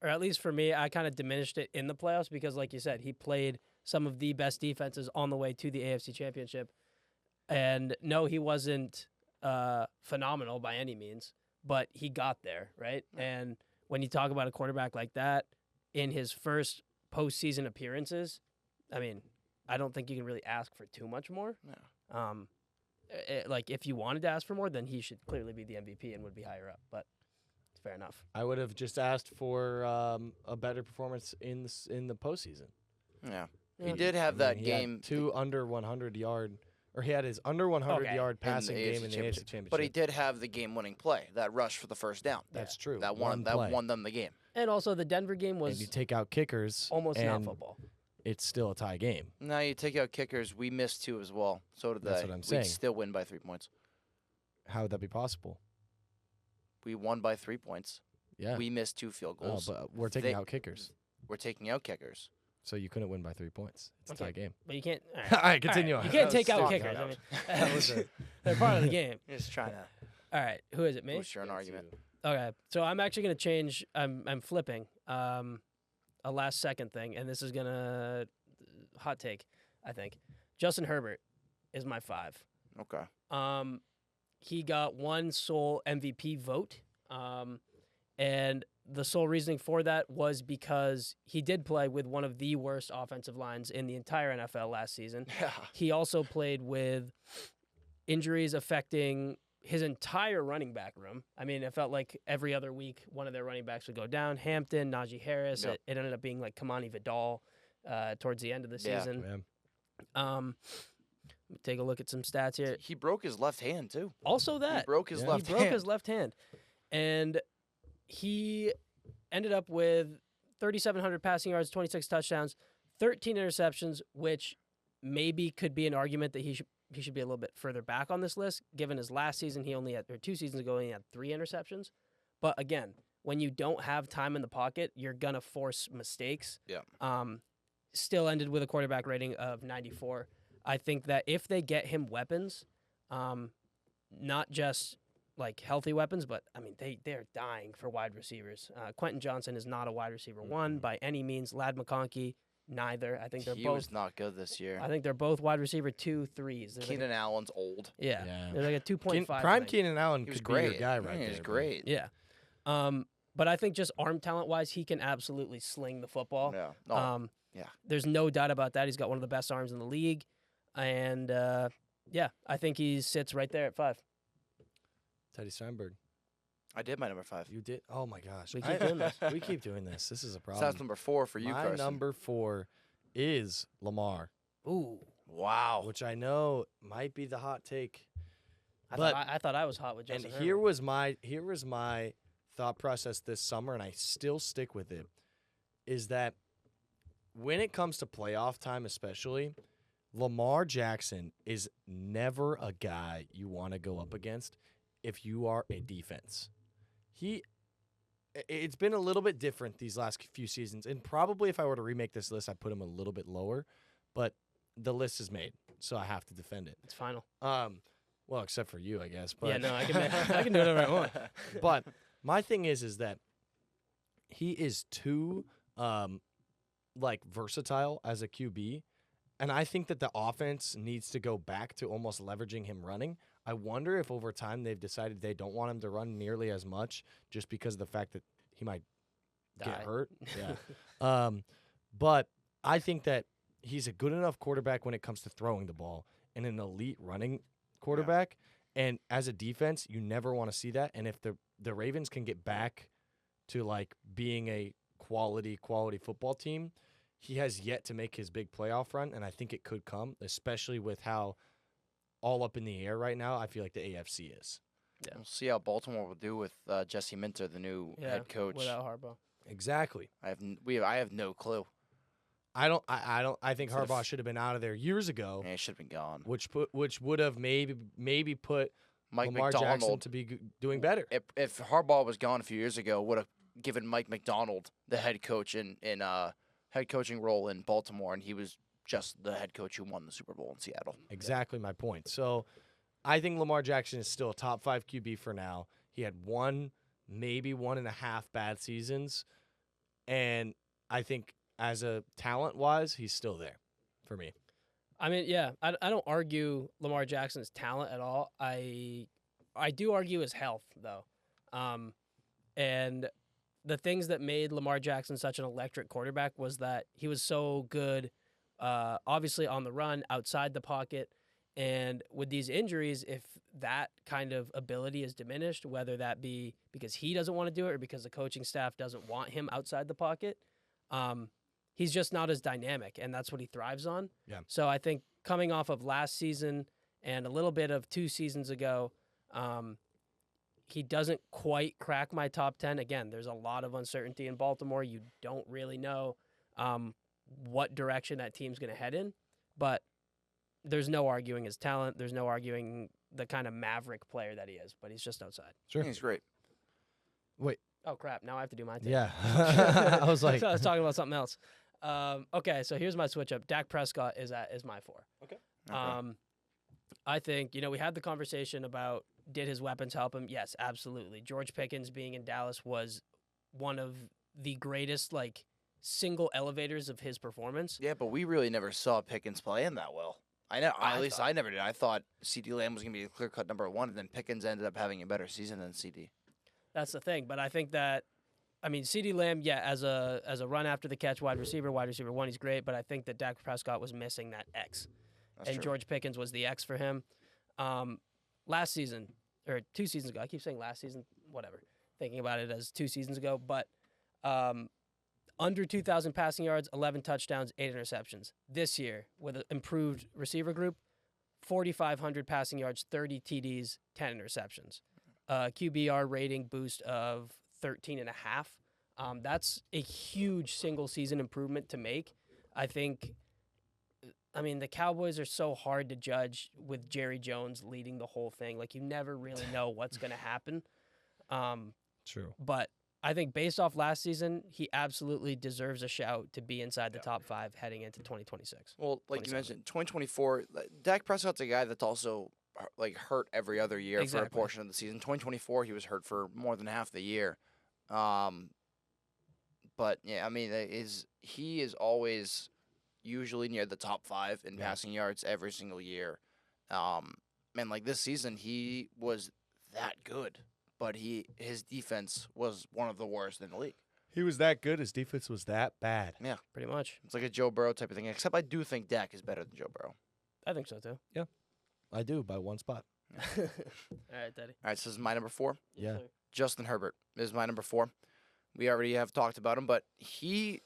[SPEAKER 2] or at least for me, I kind of diminished it in the playoffs because, like you said, he played some of the best defenses on the way to the AFC Championship. And no, he wasn't phenomenal by any means, but he got there, right? And when you talk about a quarterback like that in his first postseason appearances, I mean, I don't think you can really ask for too much more.
[SPEAKER 3] No.
[SPEAKER 2] Like if you wanted to ask for more, then he should clearly be the MVP and would be higher up. But it's fair enough.
[SPEAKER 1] I would have just asked for a better performance in the postseason.
[SPEAKER 3] Yeah.
[SPEAKER 2] Yeah.
[SPEAKER 3] He did have
[SPEAKER 1] I
[SPEAKER 3] that
[SPEAKER 1] mean, he
[SPEAKER 3] game.
[SPEAKER 1] had 2 under 100 yard, or he had his under 100
[SPEAKER 2] Okay.
[SPEAKER 1] yard
[SPEAKER 3] in the
[SPEAKER 1] passing
[SPEAKER 3] AFC
[SPEAKER 1] game in the AFC
[SPEAKER 3] Championship.
[SPEAKER 1] Championship.
[SPEAKER 3] But he did have the game-winning play, that rush for the first down.
[SPEAKER 1] That's true.
[SPEAKER 3] That
[SPEAKER 1] One
[SPEAKER 3] won.
[SPEAKER 1] play.
[SPEAKER 3] That won them the game.
[SPEAKER 2] And also, the Denver game
[SPEAKER 1] And
[SPEAKER 2] was
[SPEAKER 1] you take out kickers,
[SPEAKER 2] almost not
[SPEAKER 1] and
[SPEAKER 2] football.
[SPEAKER 1] it's still a tie game.
[SPEAKER 3] Now you take out kickers. We missed 2 as well. So did
[SPEAKER 1] That's
[SPEAKER 3] they.
[SPEAKER 1] what I'm
[SPEAKER 3] We'd
[SPEAKER 1] saying.
[SPEAKER 3] still win by 3 points.
[SPEAKER 1] How would that be possible?
[SPEAKER 3] We won by 3 points.
[SPEAKER 1] Yeah.
[SPEAKER 3] We missed 2 field
[SPEAKER 1] Oh,
[SPEAKER 3] goals.
[SPEAKER 1] but we're taking
[SPEAKER 3] They-
[SPEAKER 1] out kickers,
[SPEAKER 3] We're taking out kickers.
[SPEAKER 1] so you couldn't win by 3 points. It's a
[SPEAKER 2] Okay.
[SPEAKER 1] tie game.
[SPEAKER 2] But you can't. All
[SPEAKER 1] All
[SPEAKER 2] right.
[SPEAKER 1] right, continue
[SPEAKER 2] All
[SPEAKER 1] on.
[SPEAKER 2] right. You can't
[SPEAKER 3] That was
[SPEAKER 2] take out
[SPEAKER 3] strong.
[SPEAKER 2] kickers. I mean,
[SPEAKER 1] That was a-
[SPEAKER 2] they're part of the game.
[SPEAKER 3] Just trying to
[SPEAKER 2] All right, who is it? Me.
[SPEAKER 3] push your own argument.
[SPEAKER 2] Okay, so I'm actually gonna change. I'm flipping. A last second thing, and this is gonna hot take. I think Justin Herbert is my 5.
[SPEAKER 3] Okay.
[SPEAKER 2] He got one sole MVP vote, and the sole reasoning for that was because he did play with one of the worst offensive lines in the entire NFL last season.
[SPEAKER 3] Yeah.
[SPEAKER 2] He also played with injuries affecting his entire running back room. I mean, it felt like every other week one of their running backs would go down. Hampton, Najee Harris.
[SPEAKER 3] Yep.
[SPEAKER 2] It ended up being like Kamani Vidal towards the end of the
[SPEAKER 3] Yeah.
[SPEAKER 2] season.
[SPEAKER 1] Man.
[SPEAKER 2] Let me take a look at some stats here.
[SPEAKER 3] He broke his left hand too.
[SPEAKER 2] Also
[SPEAKER 3] He
[SPEAKER 2] that.
[SPEAKER 3] broke his
[SPEAKER 1] Yeah.
[SPEAKER 3] left
[SPEAKER 2] he broke
[SPEAKER 3] hand.
[SPEAKER 2] his left hand. And he ended up with 3,700 passing yards, 26 touchdowns, 13 interceptions, which maybe could be an argument that he should be a little bit further back on this list, given his last season he only had, or 2 seasons ago, he had 3 interceptions. But again, when you don't have time in the pocket, you're going to force mistakes.
[SPEAKER 3] Yeah.
[SPEAKER 2] Still ended with a quarterback rating of 94. I think that if they get him weapons, not just like healthy weapons, but I mean they're dying for wide receivers. Quentin Johnson is not a wide receiver 1 by any means. Ladd McConkey, neither. I think they're
[SPEAKER 3] He
[SPEAKER 2] both.
[SPEAKER 3] was not good this year.
[SPEAKER 2] I think they're both wide receiver 2, 3s. There's like
[SPEAKER 3] Keenan Allen's old.
[SPEAKER 2] yeah,
[SPEAKER 1] Yeah.
[SPEAKER 2] there's like a 2.5.
[SPEAKER 1] Prime
[SPEAKER 2] I think.
[SPEAKER 1] Keenan Allen
[SPEAKER 3] He was
[SPEAKER 1] could be your
[SPEAKER 3] great.
[SPEAKER 1] guy right
[SPEAKER 3] He
[SPEAKER 1] there.
[SPEAKER 3] was
[SPEAKER 1] but-
[SPEAKER 3] great.
[SPEAKER 2] Yeah. But I think just arm talent wise, he can absolutely sling the football.
[SPEAKER 3] Yeah. No. Yeah.
[SPEAKER 2] There's no doubt about that. He's got one of the best arms in the league. And yeah, I think he sits right there at 5.
[SPEAKER 1] Teddy Steinberg.
[SPEAKER 3] I did my number 5.
[SPEAKER 1] You did? Oh my gosh.
[SPEAKER 2] We keep doing this.
[SPEAKER 1] We keep doing this. This is a
[SPEAKER 3] So
[SPEAKER 1] problem.
[SPEAKER 3] that's number 4 for you,
[SPEAKER 1] My
[SPEAKER 3] Carson.
[SPEAKER 1] number 4 is Lamar,
[SPEAKER 2] Ooh.
[SPEAKER 3] Wow.
[SPEAKER 1] which I know might be the hot take.
[SPEAKER 2] I
[SPEAKER 1] But-
[SPEAKER 2] thought I was hot with
[SPEAKER 1] And
[SPEAKER 2] Justin
[SPEAKER 1] here
[SPEAKER 2] Herbert.
[SPEAKER 1] was my thought process this summer, and I still stick with it, is that when it comes to playoff time especially, Lamar Jackson is never a guy you want to go up against if you are a defense. It's been a little bit different these last few seasons, and probably if I were to remake this list, I'd put him a little bit lower, but the list is made, so I have to defend it.
[SPEAKER 2] It's final.
[SPEAKER 1] Well, except for you, I guess. But
[SPEAKER 2] Yeah, no, I can I can do whatever I want.
[SPEAKER 1] But my thing is that he is too versatile as a QB, and I think that the offense needs to go back to almost leveraging him running. I wonder if over time they've decided they don't want him to run nearly as much just because of the fact that he might get
[SPEAKER 2] Die.
[SPEAKER 1] hurt. Yeah. But I think that he's a good enough quarterback when it comes to throwing the ball and an elite running quarterback. And as a defense, you never want to see that. And if the Ravens can get back to like being a quality football team, he has yet to make his big playoff run, and I think it could come, especially with how all up in the air right now I feel like the AFC is.
[SPEAKER 2] Yeah.
[SPEAKER 3] We'll see how Baltimore will do with Jesse Minter, the new
[SPEAKER 2] Yeah,
[SPEAKER 3] head coach.
[SPEAKER 2] without Harbaugh.
[SPEAKER 1] Exactly.
[SPEAKER 3] I have no clue.
[SPEAKER 1] I think
[SPEAKER 3] Instead of-
[SPEAKER 1] Harbaugh should have been out of there years ago,
[SPEAKER 3] Yeah, he should have been gone.
[SPEAKER 1] which would have maybe put
[SPEAKER 3] Mike
[SPEAKER 1] Lamar Jackson
[SPEAKER 3] McDonald.
[SPEAKER 1] to be doing better.
[SPEAKER 3] If Harbaugh was gone a few years ago, would have given Mike McDonald the head coach in head coaching role in Baltimore, and he was just the head coach who won the Super Bowl in Seattle.
[SPEAKER 1] Exactly my point. So I think Lamar Jackson is still a top 5 QB for now. He had maybe 1.5 bad seasons, and I think as a talent-wise, he's still there for me.
[SPEAKER 2] I mean, yeah, I don't argue Lamar Jackson's talent at all. I do argue his health though, and the things that made Lamar Jackson such an electric quarterback was that he was so good, obviously on the run, outside the pocket. And with these injuries, if that kind of ability is diminished, whether that be because he doesn't want to do it or because the coaching staff doesn't want him outside the pocket, he's just not as dynamic, and that's what he thrives on.
[SPEAKER 1] Yeah.
[SPEAKER 2] So I think coming off of last season and a little bit of 2 seasons ago, he doesn't quite crack my top 10. Again, there's a lot of uncertainty in Baltimore. You don't really know what direction that team's going to head in, but there's no arguing his talent. There's no arguing the kind of maverick player that he is, but he's just outside.
[SPEAKER 1] Sure.
[SPEAKER 3] He's great.
[SPEAKER 1] Wait.
[SPEAKER 2] Oh, crap. Now I have to do my thing.
[SPEAKER 1] Yeah. I was like.
[SPEAKER 2] So I was talking about something else. Okay, so here's my switch up. Dak Prescott is my 4.
[SPEAKER 1] Okay.
[SPEAKER 2] I think, we had the conversation about did his weapons help him? Yes, absolutely. George Pickens being in Dallas was one of the greatest, single elevators of his performance.
[SPEAKER 3] Yeah, but we really never saw Pickens playing that well. I never did. I thought CeeDee Lamb was going to be a clear-cut number 1, and then Pickens ended up having a better season than CD.
[SPEAKER 2] That's the thing, but I think that, CeeDee Lamb, as a run after the catch wide receiver 1, he's great, but I think that Dak Prescott was missing that X.
[SPEAKER 3] That's
[SPEAKER 2] and
[SPEAKER 3] true.
[SPEAKER 2] George Pickens was the X for him. Last season, or 2 seasons ago, I keep saying last season, whatever, thinking about it as 2 seasons ago, but under 2,000 passing yards, 11 touchdowns, 8 interceptions. This year, with an improved receiver group, 4,500 passing yards, 30 TDs, 10 interceptions. QBR rating boost of 13.5. That's a huge single-season improvement to make. I think, the Cowboys are so hard to judge with Jerry Jones leading the whole thing. You never really know what's going to happen.
[SPEAKER 1] True.
[SPEAKER 2] But I think based off last season, he absolutely deserves a shout to be inside the top 5 heading into 2026.
[SPEAKER 3] Well, like you mentioned, 2024, Dak Prescott's a guy that's also hurt every other year
[SPEAKER 2] Exactly.
[SPEAKER 3] for a portion of the season. 2024, he was hurt for more than half the year. But yeah, he is always usually near the top 5 in passing yards every single year. And this season, he was that good. But his defense was one of the worst in the league.
[SPEAKER 1] He was that good. His defense was that bad.
[SPEAKER 3] Yeah.
[SPEAKER 2] Pretty much.
[SPEAKER 3] It's like a Joe Burrow type of thing, except I do think Dak is better than Joe Burrow.
[SPEAKER 2] I think so, too.
[SPEAKER 1] I do by 1 spot.
[SPEAKER 2] All right, Teddy.
[SPEAKER 3] All right, so this is my number 4.
[SPEAKER 1] Yeah.
[SPEAKER 2] Sir.
[SPEAKER 3] Justin Herbert is my number 4. We already have talked about him, but he,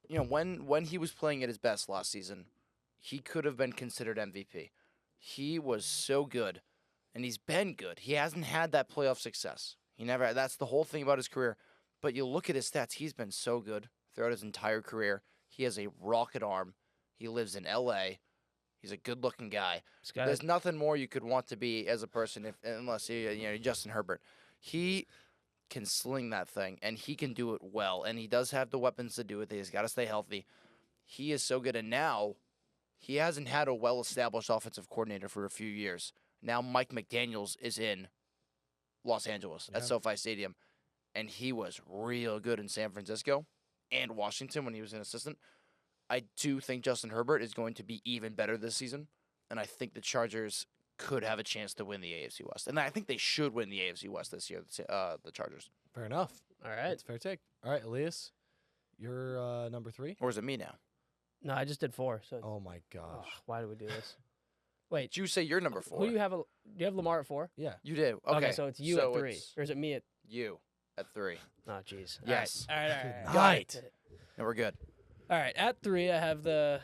[SPEAKER 3] when he was playing at his best last season, he could have been considered MVP. He was so good. And he's been good. He hasn't had that playoff success. That's the whole thing about his career. But you look at his stats, he's been so good throughout his entire career. He has a rocket arm. He lives in L.A. He's a good-looking guy. There's nothing more you could want to be as a person unless you're Justin Herbert. He can sling that thing, and he can do it well. And he does have the weapons to do it. He's got to stay healthy. He is so good. And now he hasn't had a well-established offensive coordinator for a few years. Now Mike McDaniels is in Los Angeles at SoFi Stadium, and he was real good in San Francisco and Washington when he was an assistant. I do think Justin Herbert is going to be even better this season, and I think the Chargers could have a chance to win the AFC West. And I think they should win the AFC West this year, the Chargers.
[SPEAKER 1] Fair enough.
[SPEAKER 2] All right.
[SPEAKER 1] That's a fair take. All right, Elias, you're number 3?
[SPEAKER 3] Or is it me now?
[SPEAKER 2] No, I just did 4. So
[SPEAKER 1] Oh, my
[SPEAKER 2] oh,
[SPEAKER 1] gosh.
[SPEAKER 2] why do we do this? Wait.
[SPEAKER 3] Did you say you're number 4?
[SPEAKER 2] Who do you have? Do you have Lamar at 4?
[SPEAKER 1] Yeah.
[SPEAKER 3] You did. Okay,
[SPEAKER 2] So it's you
[SPEAKER 3] so
[SPEAKER 2] at 3.
[SPEAKER 3] it's
[SPEAKER 2] Or is it me at...
[SPEAKER 3] you at 3.
[SPEAKER 2] Oh, jeez.
[SPEAKER 3] Yes.
[SPEAKER 2] All right.
[SPEAKER 1] Good
[SPEAKER 2] Got
[SPEAKER 1] night.
[SPEAKER 2] it.
[SPEAKER 3] And we're good.
[SPEAKER 2] All right. At 3, I have the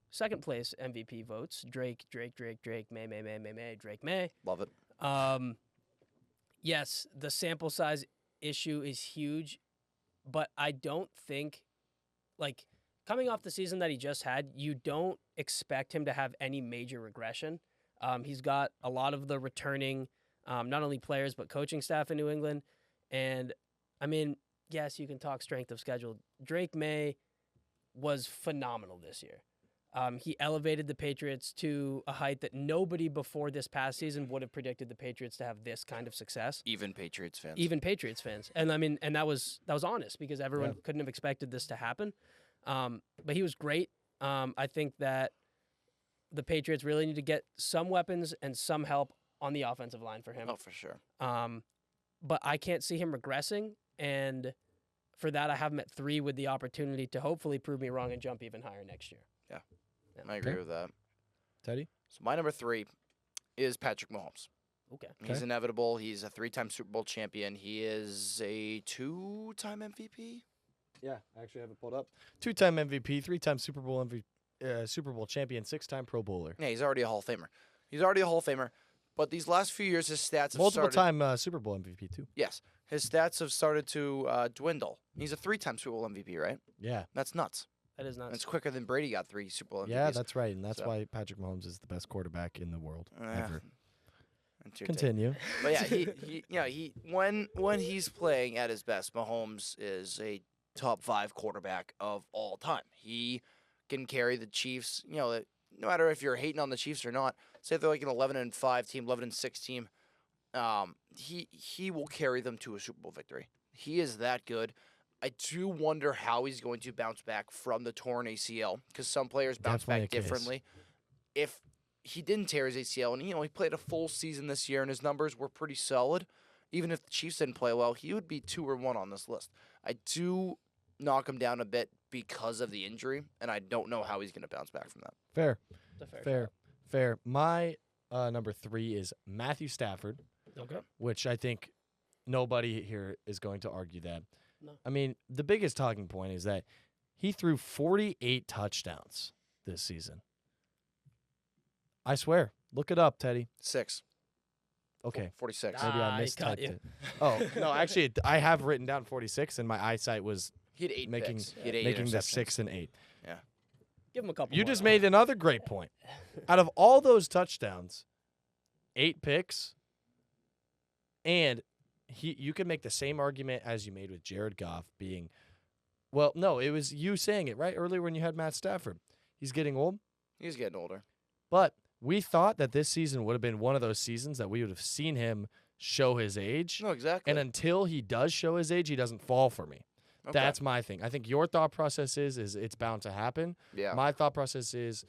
[SPEAKER 2] second place MVP votes. Drake, May, Drake May.
[SPEAKER 3] Love it.
[SPEAKER 2] Yes, the sample size issue is huge, but I don't think, coming off the season that he just had, you don't expect him to have any major regression. He's got a lot of the returning, not only players, but coaching staff in New England. And, yes, you can talk strength of schedule. Drake May was phenomenal this year. He elevated the Patriots to a height that nobody before this past season would have predicted the Patriots to have this kind of success.
[SPEAKER 3] Even Patriots fans.
[SPEAKER 2] And and that was honest because everyone couldn't have expected this to happen. But he was great. I think that the Patriots really need to get some weapons and some help on the offensive line for him.
[SPEAKER 3] Oh, for sure.
[SPEAKER 2] but I can't see him regressing. And for that, I have him at 3 with the opportunity to hopefully prove me wrong and jump even higher next year.
[SPEAKER 3] I agree with that.
[SPEAKER 1] Teddy?
[SPEAKER 3] So my number 3 is Patrick Mahomes.
[SPEAKER 2] Okay.
[SPEAKER 3] He's inevitable. He's a 3-time Super Bowl champion. He is a 2-time MVP.
[SPEAKER 1] Yeah, I actually have it pulled up. 2-time MVP, 3-time Super Bowl Super Bowl champion, 6-time Pro Bowler.
[SPEAKER 3] Yeah, he's already a Hall of Famer. But these last few years, his stats have
[SPEAKER 1] Multiple-time Super Bowl MVP, too.
[SPEAKER 3] Yes, his stats have started to dwindle. He's a 3-time Super Bowl MVP, right?
[SPEAKER 1] Yeah.
[SPEAKER 3] That's nuts.
[SPEAKER 2] That is nuts.
[SPEAKER 3] It's quicker than Brady got 3 Super Bowl MVPs.
[SPEAKER 1] Yeah, that's right. And that's
[SPEAKER 3] So-
[SPEAKER 1] why Patrick Mahomes is the best quarterback in the world ever.
[SPEAKER 3] That's your take.
[SPEAKER 1] Continue.
[SPEAKER 3] But yeah, when he's playing at his best, Mahomes is a top 5 quarterback of all time. He can carry the Chiefs. No matter if you're hating on the Chiefs or not, say they're like an 11-5 team, 11-6 team. He will carry them to a Super Bowl victory. He is that good. I do wonder how he's going to bounce back from the torn ACL because some players bounce
[SPEAKER 1] Definitely
[SPEAKER 3] back
[SPEAKER 1] a case.
[SPEAKER 3] differently. If he didn't tear his ACL and he played a full season this year and his numbers were pretty solid, even if the Chiefs didn't play well, he would be 2 or 1 on this list. I do knock him down a bit because of the injury, and I don't know how he's going to bounce back from that.
[SPEAKER 1] Fair.
[SPEAKER 2] That's a
[SPEAKER 1] Fair. Fair. My number 3 is Matthew Stafford,
[SPEAKER 2] shot. Okay.
[SPEAKER 1] which I think nobody here is going to argue that.
[SPEAKER 2] No.
[SPEAKER 1] I mean, the biggest talking point is that he threw 48 touchdowns this season. I swear. Look it up, Teddy.
[SPEAKER 3] 6.
[SPEAKER 1] Okay.
[SPEAKER 3] 46.
[SPEAKER 1] Maybe
[SPEAKER 2] Ah,
[SPEAKER 1] I
[SPEAKER 2] he caught
[SPEAKER 1] mistyped
[SPEAKER 2] you.
[SPEAKER 1] it. Oh, no, actually, I have written down 46, and my eyesight was
[SPEAKER 3] He had 8
[SPEAKER 1] making-
[SPEAKER 3] picks. He had 8
[SPEAKER 1] making the
[SPEAKER 3] interceptions.
[SPEAKER 1] 6 and 8.
[SPEAKER 2] Give him a couple
[SPEAKER 1] You
[SPEAKER 2] more.
[SPEAKER 1] just made another great point. Out of all those touchdowns, 8 picks, and you can make the same argument as you made with Jared Goff being, well, no, it was you saying it, right? Earlier when you had Matt Stafford. He's getting old,
[SPEAKER 3] He's getting older.
[SPEAKER 1] but we thought that this season would have been one of those seasons that we would have seen him show his age.
[SPEAKER 3] No, exactly.
[SPEAKER 1] And until he does show his age, he doesn't fall for me.
[SPEAKER 3] Okay.
[SPEAKER 1] That's my thing. I think your thought process is it's bound to happen.
[SPEAKER 3] yeah.
[SPEAKER 1] My thought process is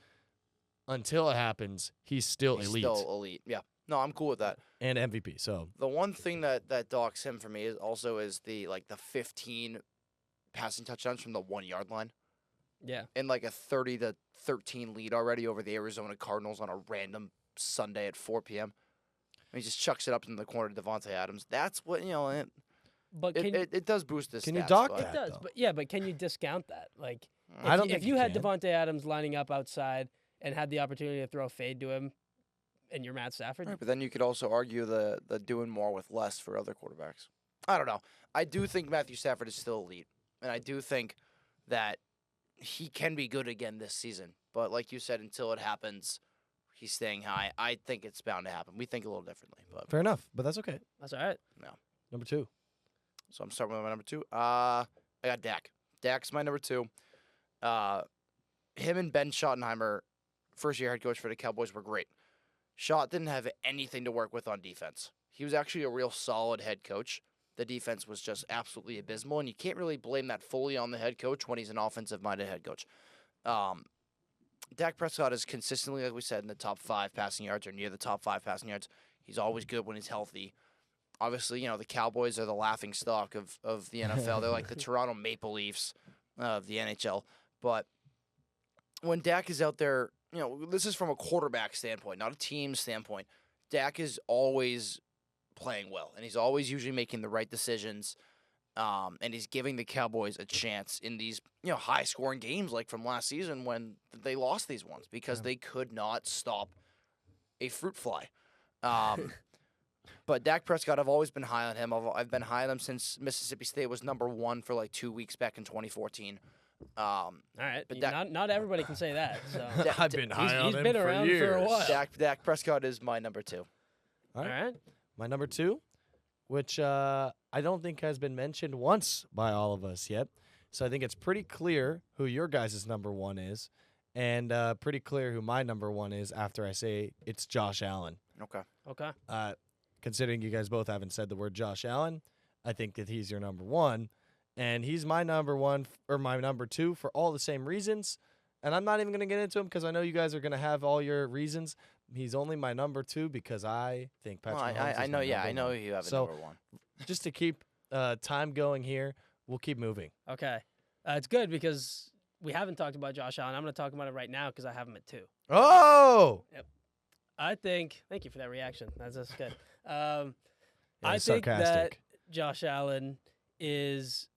[SPEAKER 1] until it happens, he's still
[SPEAKER 3] He's
[SPEAKER 1] elite
[SPEAKER 3] still elite. Yeah. No, I'm cool with that.
[SPEAKER 1] and MVP. So
[SPEAKER 3] The one thing that docks him for me is the 15 passing touchdowns from the 1 yard line
[SPEAKER 2] Yeah.
[SPEAKER 3] and like a 30-13 lead already over the Arizona Cardinals on a random Sunday at 4 p.m. And he just chucks it up in the corner to Devontae Adams. That's what
[SPEAKER 2] But can
[SPEAKER 3] it does boost his
[SPEAKER 1] Can you
[SPEAKER 3] stats,
[SPEAKER 1] dock
[SPEAKER 3] but-
[SPEAKER 1] that?
[SPEAKER 2] it does?
[SPEAKER 1] though.
[SPEAKER 2] But yeah, but can you discount that? Like,
[SPEAKER 1] I don't
[SPEAKER 2] if
[SPEAKER 1] think
[SPEAKER 2] you
[SPEAKER 1] you
[SPEAKER 2] had
[SPEAKER 1] can.
[SPEAKER 2] Devontae Adams lining up outside and had the opportunity to throw a fade to him, and you're Matt Stafford,
[SPEAKER 3] Right, but then you could also argue the doing more with less for other quarterbacks. I don't know. I do think Matthew Stafford is still elite, and I do think that he can be good again this season. But like you said, until it happens, he's staying high. I think it's bound to happen. We think a little differently, but
[SPEAKER 1] fair enough, but that's okay.
[SPEAKER 2] that's all right.
[SPEAKER 1] Number 2.
[SPEAKER 3] so I'm starting with my number 2. I got Dak. Dak's my number 2. Him and Ben Schottenheimer, first year head coach for the Cowboys, were great. Schott didn't have anything to work with on defense. He was actually a real solid head coach. The defense was just absolutely abysmal, and you can't really blame that fully on the head coach when he's an offensive-minded head coach. Dak Prescott is consistently, like we said, in the top 5 passing yards or near the top 5 passing yards. He's always good when he's healthy. Obviously, the Cowboys are the laughing stock of the NFL. They're like the Toronto Maple Leafs of the NHL. But when Dak is out there, this is from a quarterback standpoint, not a team standpoint. Dak is always playing well, and he's always usually making the right decisions. And he's giving the Cowboys a chance in these, high-scoring games like from last season when they lost these ones because they could not stop a fruit fly. But Dak Prescott, I've always been high on him. I've been high on him since Mississippi State was number 1 for like 2 weeks back in 2014.
[SPEAKER 2] All right,
[SPEAKER 3] But
[SPEAKER 2] not everybody can say that. So
[SPEAKER 1] I've been high on
[SPEAKER 2] he's
[SPEAKER 1] him
[SPEAKER 2] been
[SPEAKER 1] for
[SPEAKER 2] around
[SPEAKER 1] years.
[SPEAKER 2] for a while.
[SPEAKER 3] Dak Prescott is my number 2.
[SPEAKER 2] all right.
[SPEAKER 1] My number 2, which I don't think has been mentioned once by all of us yet. So I think it's pretty clear who your guys' number 1 is, and pretty clear who my number 1 is after I say it's Josh Allen.
[SPEAKER 2] Okay.
[SPEAKER 1] Considering you guys both haven't said the word Josh Allen, I think that he's your number 1. And he's my number 1 or my number 2 for all the same reasons. And I'm not even going to get into him because I know you guys are going to have all your reasons. He's only my number 2 because I think Patrick Mahomes is
[SPEAKER 3] I know.
[SPEAKER 1] my
[SPEAKER 3] Yeah,
[SPEAKER 1] number
[SPEAKER 3] I know
[SPEAKER 1] one.
[SPEAKER 3] you have a
[SPEAKER 1] So,
[SPEAKER 3] number 1.
[SPEAKER 1] just to keep time going here, we'll keep moving.
[SPEAKER 2] Okay. It's good because we haven't talked about Josh Allen. I'm going to talk about it right now because I have him at 2.
[SPEAKER 1] Oh!
[SPEAKER 2] I think. Thank you for that reaction. That's good.
[SPEAKER 1] Yeah,
[SPEAKER 2] I think that
[SPEAKER 1] sarcastic.
[SPEAKER 2] Josh Allen is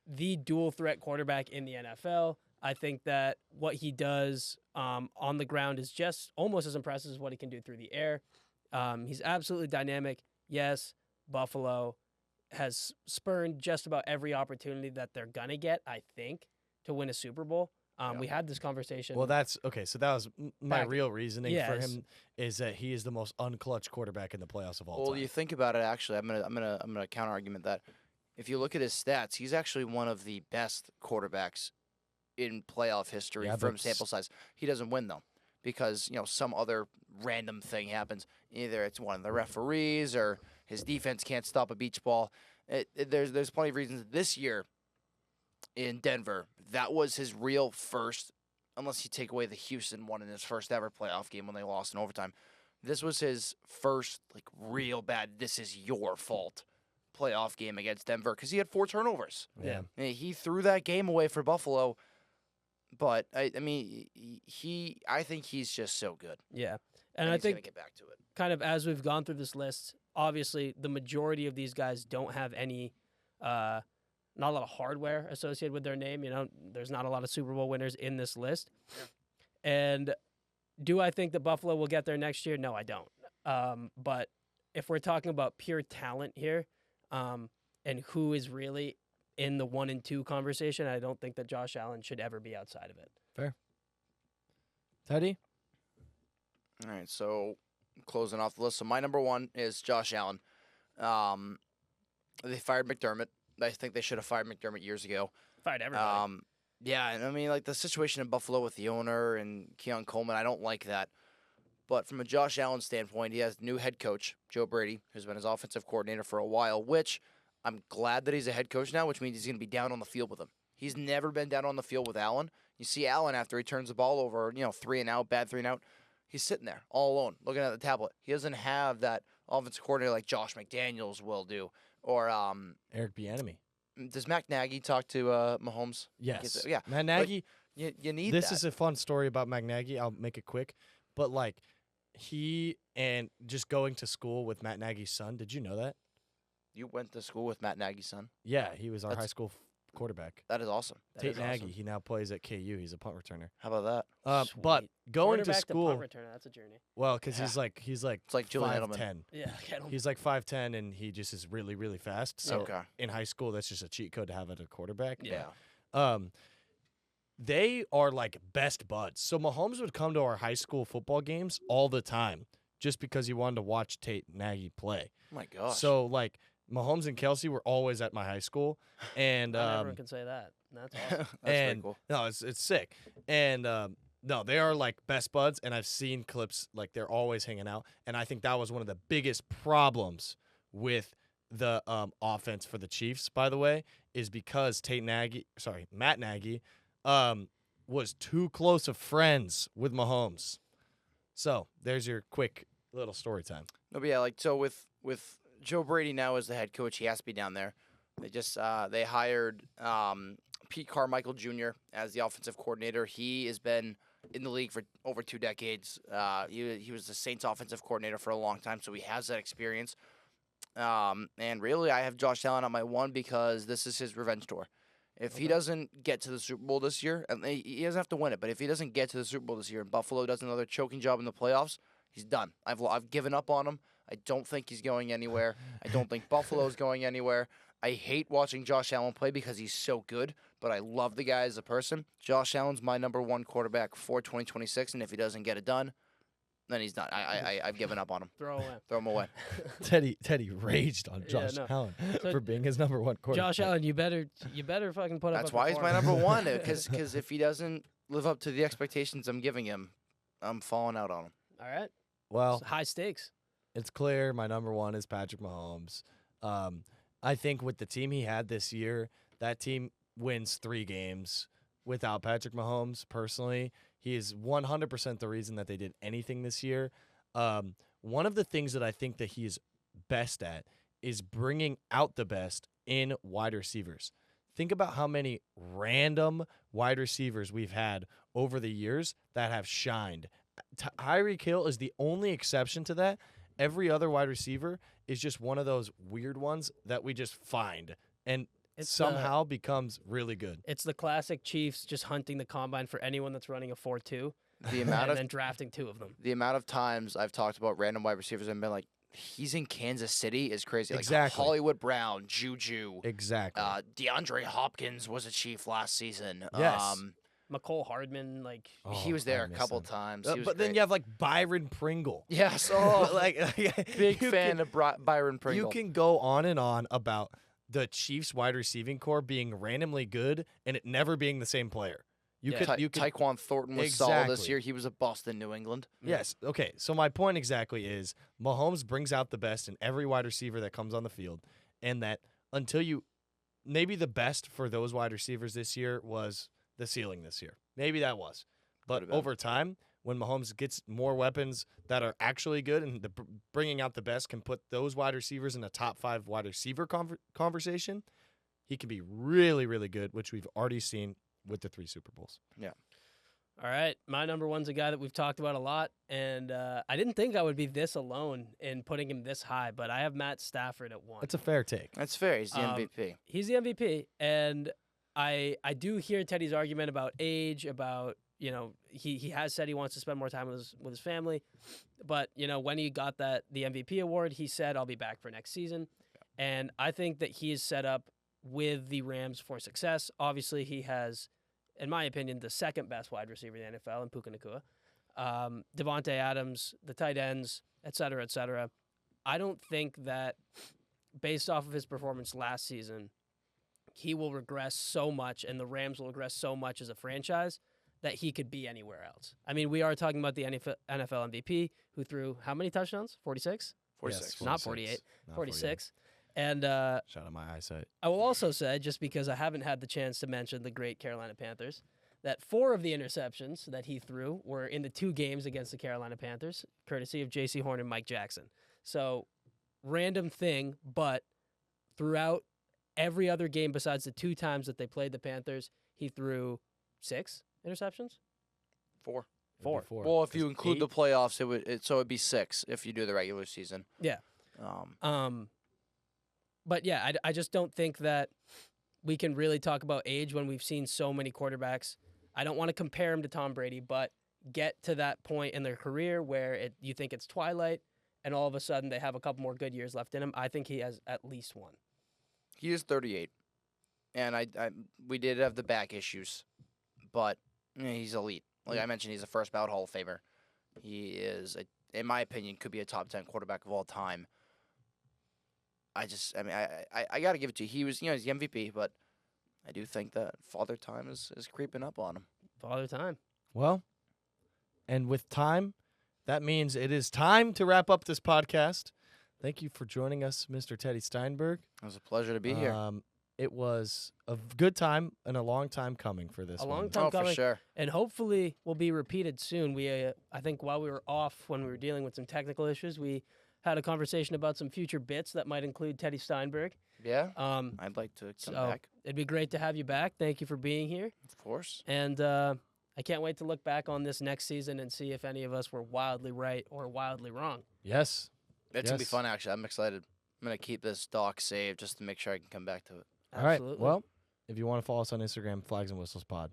[SPEAKER 2] the dual threat quarterback in the NFL. I think that what he does on the ground is just almost as impressive as what he can do through the air. He's absolutely dynamic. Yes, Buffalo has spurned just about every opportunity that they're going to get, I think, to win a Super Bowl. We had this conversation.
[SPEAKER 1] Well, that's okay. So that was my
[SPEAKER 2] Back-
[SPEAKER 1] real reasoning for
[SPEAKER 2] Yes.
[SPEAKER 1] him is that he is the most unclutch quarterback in the playoffs of all
[SPEAKER 3] Well,
[SPEAKER 1] time.
[SPEAKER 3] you think about it. Actually, I'm gonna counter argument that if you look at his stats, he's actually one of the best quarterbacks in playoff history
[SPEAKER 1] Yeah,
[SPEAKER 3] from
[SPEAKER 1] but
[SPEAKER 3] sample size. He doesn't win though, because some other random thing happens. Either it's one of the referees or his defense can't stop a beach ball. There's plenty of reasons. This year in Denver, that was his real first, unless you take away the Houston one in his first ever playoff game when they lost in overtime. This was his first real bad. This is your fault playoff game against Denver because he had 4 turnovers.
[SPEAKER 1] Yeah.
[SPEAKER 3] And he threw that game away for Buffalo. But I think he's just so good.
[SPEAKER 2] Yeah. And I
[SPEAKER 3] he's gonna
[SPEAKER 2] think
[SPEAKER 3] get back to it.
[SPEAKER 2] kind of as we've gone through this list, obviously the majority of these guys don't have any, not a lot of hardware associated with their name. There's not a lot of Super Bowl winners in this list. Yeah. And do I think that Buffalo will get there next year? No, I don't. But if we're talking about pure talent here, and who is really in the 1 and 2 conversation, I don't think that Josh Allen should ever be outside of it.
[SPEAKER 1] Fair. Teddy?
[SPEAKER 3] All right, so closing off the list. So my number 1 is Josh Allen. They fired McDermott. I think they should have fired McDermott years ago.
[SPEAKER 2] Fired everybody.
[SPEAKER 3] Yeah, and I mean, the situation in Buffalo with the owner and Keon Coleman, I don't like that. But from a Josh Allen standpoint, he has new head coach, Joe Brady, who's been his offensive coordinator for a while, which I'm glad that he's a head coach now, which means he's going to be down on the field with him. He's never been down on the field with Allen. You see Allen after he turns the ball over, 3 and out, bad 3 and out. He's sitting there all alone, looking at the tablet. He doesn't have that offensive coordinator like Josh McDaniels will do. Or
[SPEAKER 1] Eric Bieniemy.
[SPEAKER 3] does Matt Nagy talk to Mahomes?
[SPEAKER 1] Yes.
[SPEAKER 3] Yeah.
[SPEAKER 1] Matt Nagy.
[SPEAKER 3] You need
[SPEAKER 1] This
[SPEAKER 3] that.
[SPEAKER 1] is a fun story about Matt Nagy. I'll make it quick. But, he and just going to school with Matt Nagy's son. Did you know that?
[SPEAKER 3] You went to school with Matt Nagy's son?
[SPEAKER 1] Yeah, he was our
[SPEAKER 3] That's-
[SPEAKER 1] high school quarterback.
[SPEAKER 3] That is awesome.
[SPEAKER 1] Tate
[SPEAKER 2] is
[SPEAKER 1] Nagy.
[SPEAKER 2] awesome.
[SPEAKER 1] He now plays at KU. He's a punt returner.
[SPEAKER 3] How about that?
[SPEAKER 1] But
[SPEAKER 2] Sweet.
[SPEAKER 1] going to
[SPEAKER 2] Quarterback
[SPEAKER 1] school,
[SPEAKER 2] punt returner, that's a journey.
[SPEAKER 1] well, because
[SPEAKER 3] Yeah.
[SPEAKER 1] he's like
[SPEAKER 3] It's like Julian Edelman.
[SPEAKER 1] 5'10".
[SPEAKER 2] Yeah, get him.
[SPEAKER 1] He's like 5'10", and he just is really, really fast. So
[SPEAKER 3] Okay.
[SPEAKER 1] in high school, that's just a cheat code to have at a quarterback.
[SPEAKER 2] Yeah.
[SPEAKER 1] They are like best buds. So Mahomes would come to our high school football games all the time just because he wanted to watch Tate Nagy play.
[SPEAKER 3] Oh my gosh.
[SPEAKER 1] So Mahomes and Kelsey were always at my high school, and
[SPEAKER 2] Not everyone can say that. That's awesome.
[SPEAKER 3] that's pretty
[SPEAKER 1] and
[SPEAKER 3] cool.
[SPEAKER 1] no, it's sick. And no, they are like best buds, and I've seen clips they're always hanging out. And I think that was one of the biggest problems with the offense for the Chiefs, by the way, is because Matt Nagy, was too close of friends with Mahomes. So there's your quick little story time.
[SPEAKER 3] No, but yeah, so with Joe Brady now as the head coach, he has to be down there. They just they hired Pete Carmichael Jr. as the offensive coordinator. He has been in the league for over 2 decades. He was the Saints offensive coordinator for a long time, so he has that experience. And really, I have Josh Allen on my 1 because this is his revenge tour. If he doesn't get to the Super Bowl this year, and he doesn't have to win it, but if he doesn't get to the Super Bowl this year and Buffalo does another choking job in the playoffs, he's done. I've given up on him. I don't think he's going anywhere. I don't think Buffalo's going anywhere. I hate watching Josh Allen play because he's so good, but I love the guy as a person. Josh Allen's my number 1 quarterback for 2026, and if he doesn't get it done, then he's done. I've given up on him.
[SPEAKER 2] Throw away.
[SPEAKER 3] Throw him away.
[SPEAKER 1] Teddy raged on
[SPEAKER 2] Yeah,
[SPEAKER 1] Josh
[SPEAKER 2] no.
[SPEAKER 1] Allen
[SPEAKER 2] So-
[SPEAKER 1] for being his number 1 quarterback.
[SPEAKER 2] Josh Allen, you better fucking put up.
[SPEAKER 3] That's
[SPEAKER 2] a
[SPEAKER 3] why he's my
[SPEAKER 2] performance.
[SPEAKER 3] number 1, because if he doesn't live up to the expectations I'm giving him, I'm falling out on him.
[SPEAKER 2] All right.
[SPEAKER 1] Well,
[SPEAKER 2] It's high stakes.
[SPEAKER 1] it's clear my number 1 is Patrick Mahomes. I think with the team he had this year, that team wins 3 games without Patrick Mahomes. Personally, he is 100% the reason that they did anything this year. One of the things that I think that he is best at is bringing out the best in wide receivers. Think about how many random wide receivers we've had over the years that have shined. Tyreek Hill is the only exception to that. Every other wide receiver is just one of those weird ones that we just find and somehow becomes really good.
[SPEAKER 2] It's the classic Chiefs just hunting the combine for anyone that's running a 4.2
[SPEAKER 3] The amount
[SPEAKER 2] and
[SPEAKER 3] of
[SPEAKER 2] then drafting 2 of them.
[SPEAKER 3] the amount of times I've talked about random wide receivers and been like, he's in Kansas City is crazy. Like
[SPEAKER 1] Exactly.
[SPEAKER 3] Hollywood Brown, Juju,
[SPEAKER 1] Exactly.
[SPEAKER 3] DeAndre Hopkins was a Chief last season.
[SPEAKER 1] Yes.
[SPEAKER 2] McCole Hardman, like
[SPEAKER 3] He was
[SPEAKER 1] Oh,
[SPEAKER 3] there
[SPEAKER 1] I
[SPEAKER 3] a
[SPEAKER 1] miss
[SPEAKER 3] couple
[SPEAKER 1] him.
[SPEAKER 3] times. He was
[SPEAKER 1] But then
[SPEAKER 3] great.
[SPEAKER 1] you have like Byron Pringle.
[SPEAKER 3] Yes.
[SPEAKER 1] Oh, like
[SPEAKER 3] Big
[SPEAKER 1] you
[SPEAKER 3] fan
[SPEAKER 1] can-
[SPEAKER 3] of Byron Pringle.
[SPEAKER 1] You can go on and on about the Chiefs wide receiving core being randomly good and it never being the same player. You
[SPEAKER 2] Yeah.
[SPEAKER 1] could you could
[SPEAKER 3] Tyquan Thornton was solid this
[SPEAKER 1] Exactly.
[SPEAKER 3] year. He was a bust in New England.
[SPEAKER 1] Yes. Okay. So my point exactly is Mahomes brings out the best in every wide receiver that comes on the field, and that until maybe the best for those wide receivers this year was the ceiling this year. Maybe that was, but
[SPEAKER 3] Could've been.
[SPEAKER 1] over time, when Mahomes gets more weapons that are actually good and bringing out the best can put those wide receivers in a top 5 wide receiver conversation, he can be really, really good, which we've already seen with the 3 Super Bowls.
[SPEAKER 2] All right, my number one's a guy that we've talked about a lot, and I didn't think I would be this alone in putting him this high, but I have Matt Stafford at 1.
[SPEAKER 1] That's a fair take.
[SPEAKER 3] That's fair. He's the MVP.
[SPEAKER 2] He's the MVP, and I do hear Teddy's argument about age, about he has said he wants to spend more time with his family, but when he got the MVP award, he said I'll be back for next season, and I think that he is set up with the Rams for success. Obviously, he has, in my opinion, the second best wide receiver in the NFL in Puka Nacua. Devontae Adams, the tight ends, et cetera, et cetera. I don't think that based off of his performance last season, he will regress so much and the Rams will regress so much as a franchise that he could be anywhere else. I mean, we are talking about the NFL MVP who threw how many touchdowns? 46?
[SPEAKER 3] 46.
[SPEAKER 2] Not 48.
[SPEAKER 1] Not
[SPEAKER 2] 46. And
[SPEAKER 1] Shout out my eyesight.
[SPEAKER 2] I will also say, just because I haven't had the chance to mention the great Carolina Panthers, that 4 of the interceptions that he threw were in the 2 games against the Carolina Panthers, courtesy of J.C. Horn and Mike Jackson. So, random thing, but throughout every other game besides the 2 times that they played the Panthers, he threw 6 interceptions?
[SPEAKER 3] 4.
[SPEAKER 2] 4.
[SPEAKER 3] Well, if you include the
[SPEAKER 2] 8?
[SPEAKER 3] playoffs, it'd be 6 if you do the regular season.
[SPEAKER 2] Yeah. But yeah, I just don't think that we can really talk about age when we've seen so many quarterbacks. I don't want to compare him to Tom Brady, but get to that point in their career where you think it's twilight, and all of a sudden they have a couple more good years left in him. I think he has at least 1.
[SPEAKER 3] He is 38, and we did have the back issues, but he's elite. Like I mentioned, he's a first ballot Hall of Famer. He is, in my opinion, could be a top 10 quarterback of all time. I got to give it to you. He was, he's the MVP, but I do think that father time is creeping up on him.
[SPEAKER 2] Father time.
[SPEAKER 1] Well, and with time, that means it is time to wrap up this podcast. Thank you for joining us, Mr. Teddy Steinberg.
[SPEAKER 3] It was a pleasure to be here.
[SPEAKER 1] It was a good time and a long time coming for this
[SPEAKER 2] A
[SPEAKER 1] one.
[SPEAKER 2] long time
[SPEAKER 3] For
[SPEAKER 2] coming.
[SPEAKER 3] sure.
[SPEAKER 2] And hopefully will be repeated soon. We, I think while we were off, when we were dealing with some technical issues, we had a conversation about some future bits that might include Teddy Steinberg.
[SPEAKER 3] Yeah, I'd like to come back.
[SPEAKER 2] It'd be great to have you back. Thank you for being here.
[SPEAKER 3] Of course.
[SPEAKER 2] And I can't wait to look back on this next season and see if any of us were wildly right or wildly wrong.
[SPEAKER 1] Yes.
[SPEAKER 3] It's going to be
[SPEAKER 1] Yes.
[SPEAKER 3] fun, actually. I'm excited. I'm going to keep this doc saved just to make sure I can come back to it.
[SPEAKER 1] All right.
[SPEAKER 2] Absolutely.
[SPEAKER 1] Well, if you want to follow us on Instagram, Flags and Whistles Pod.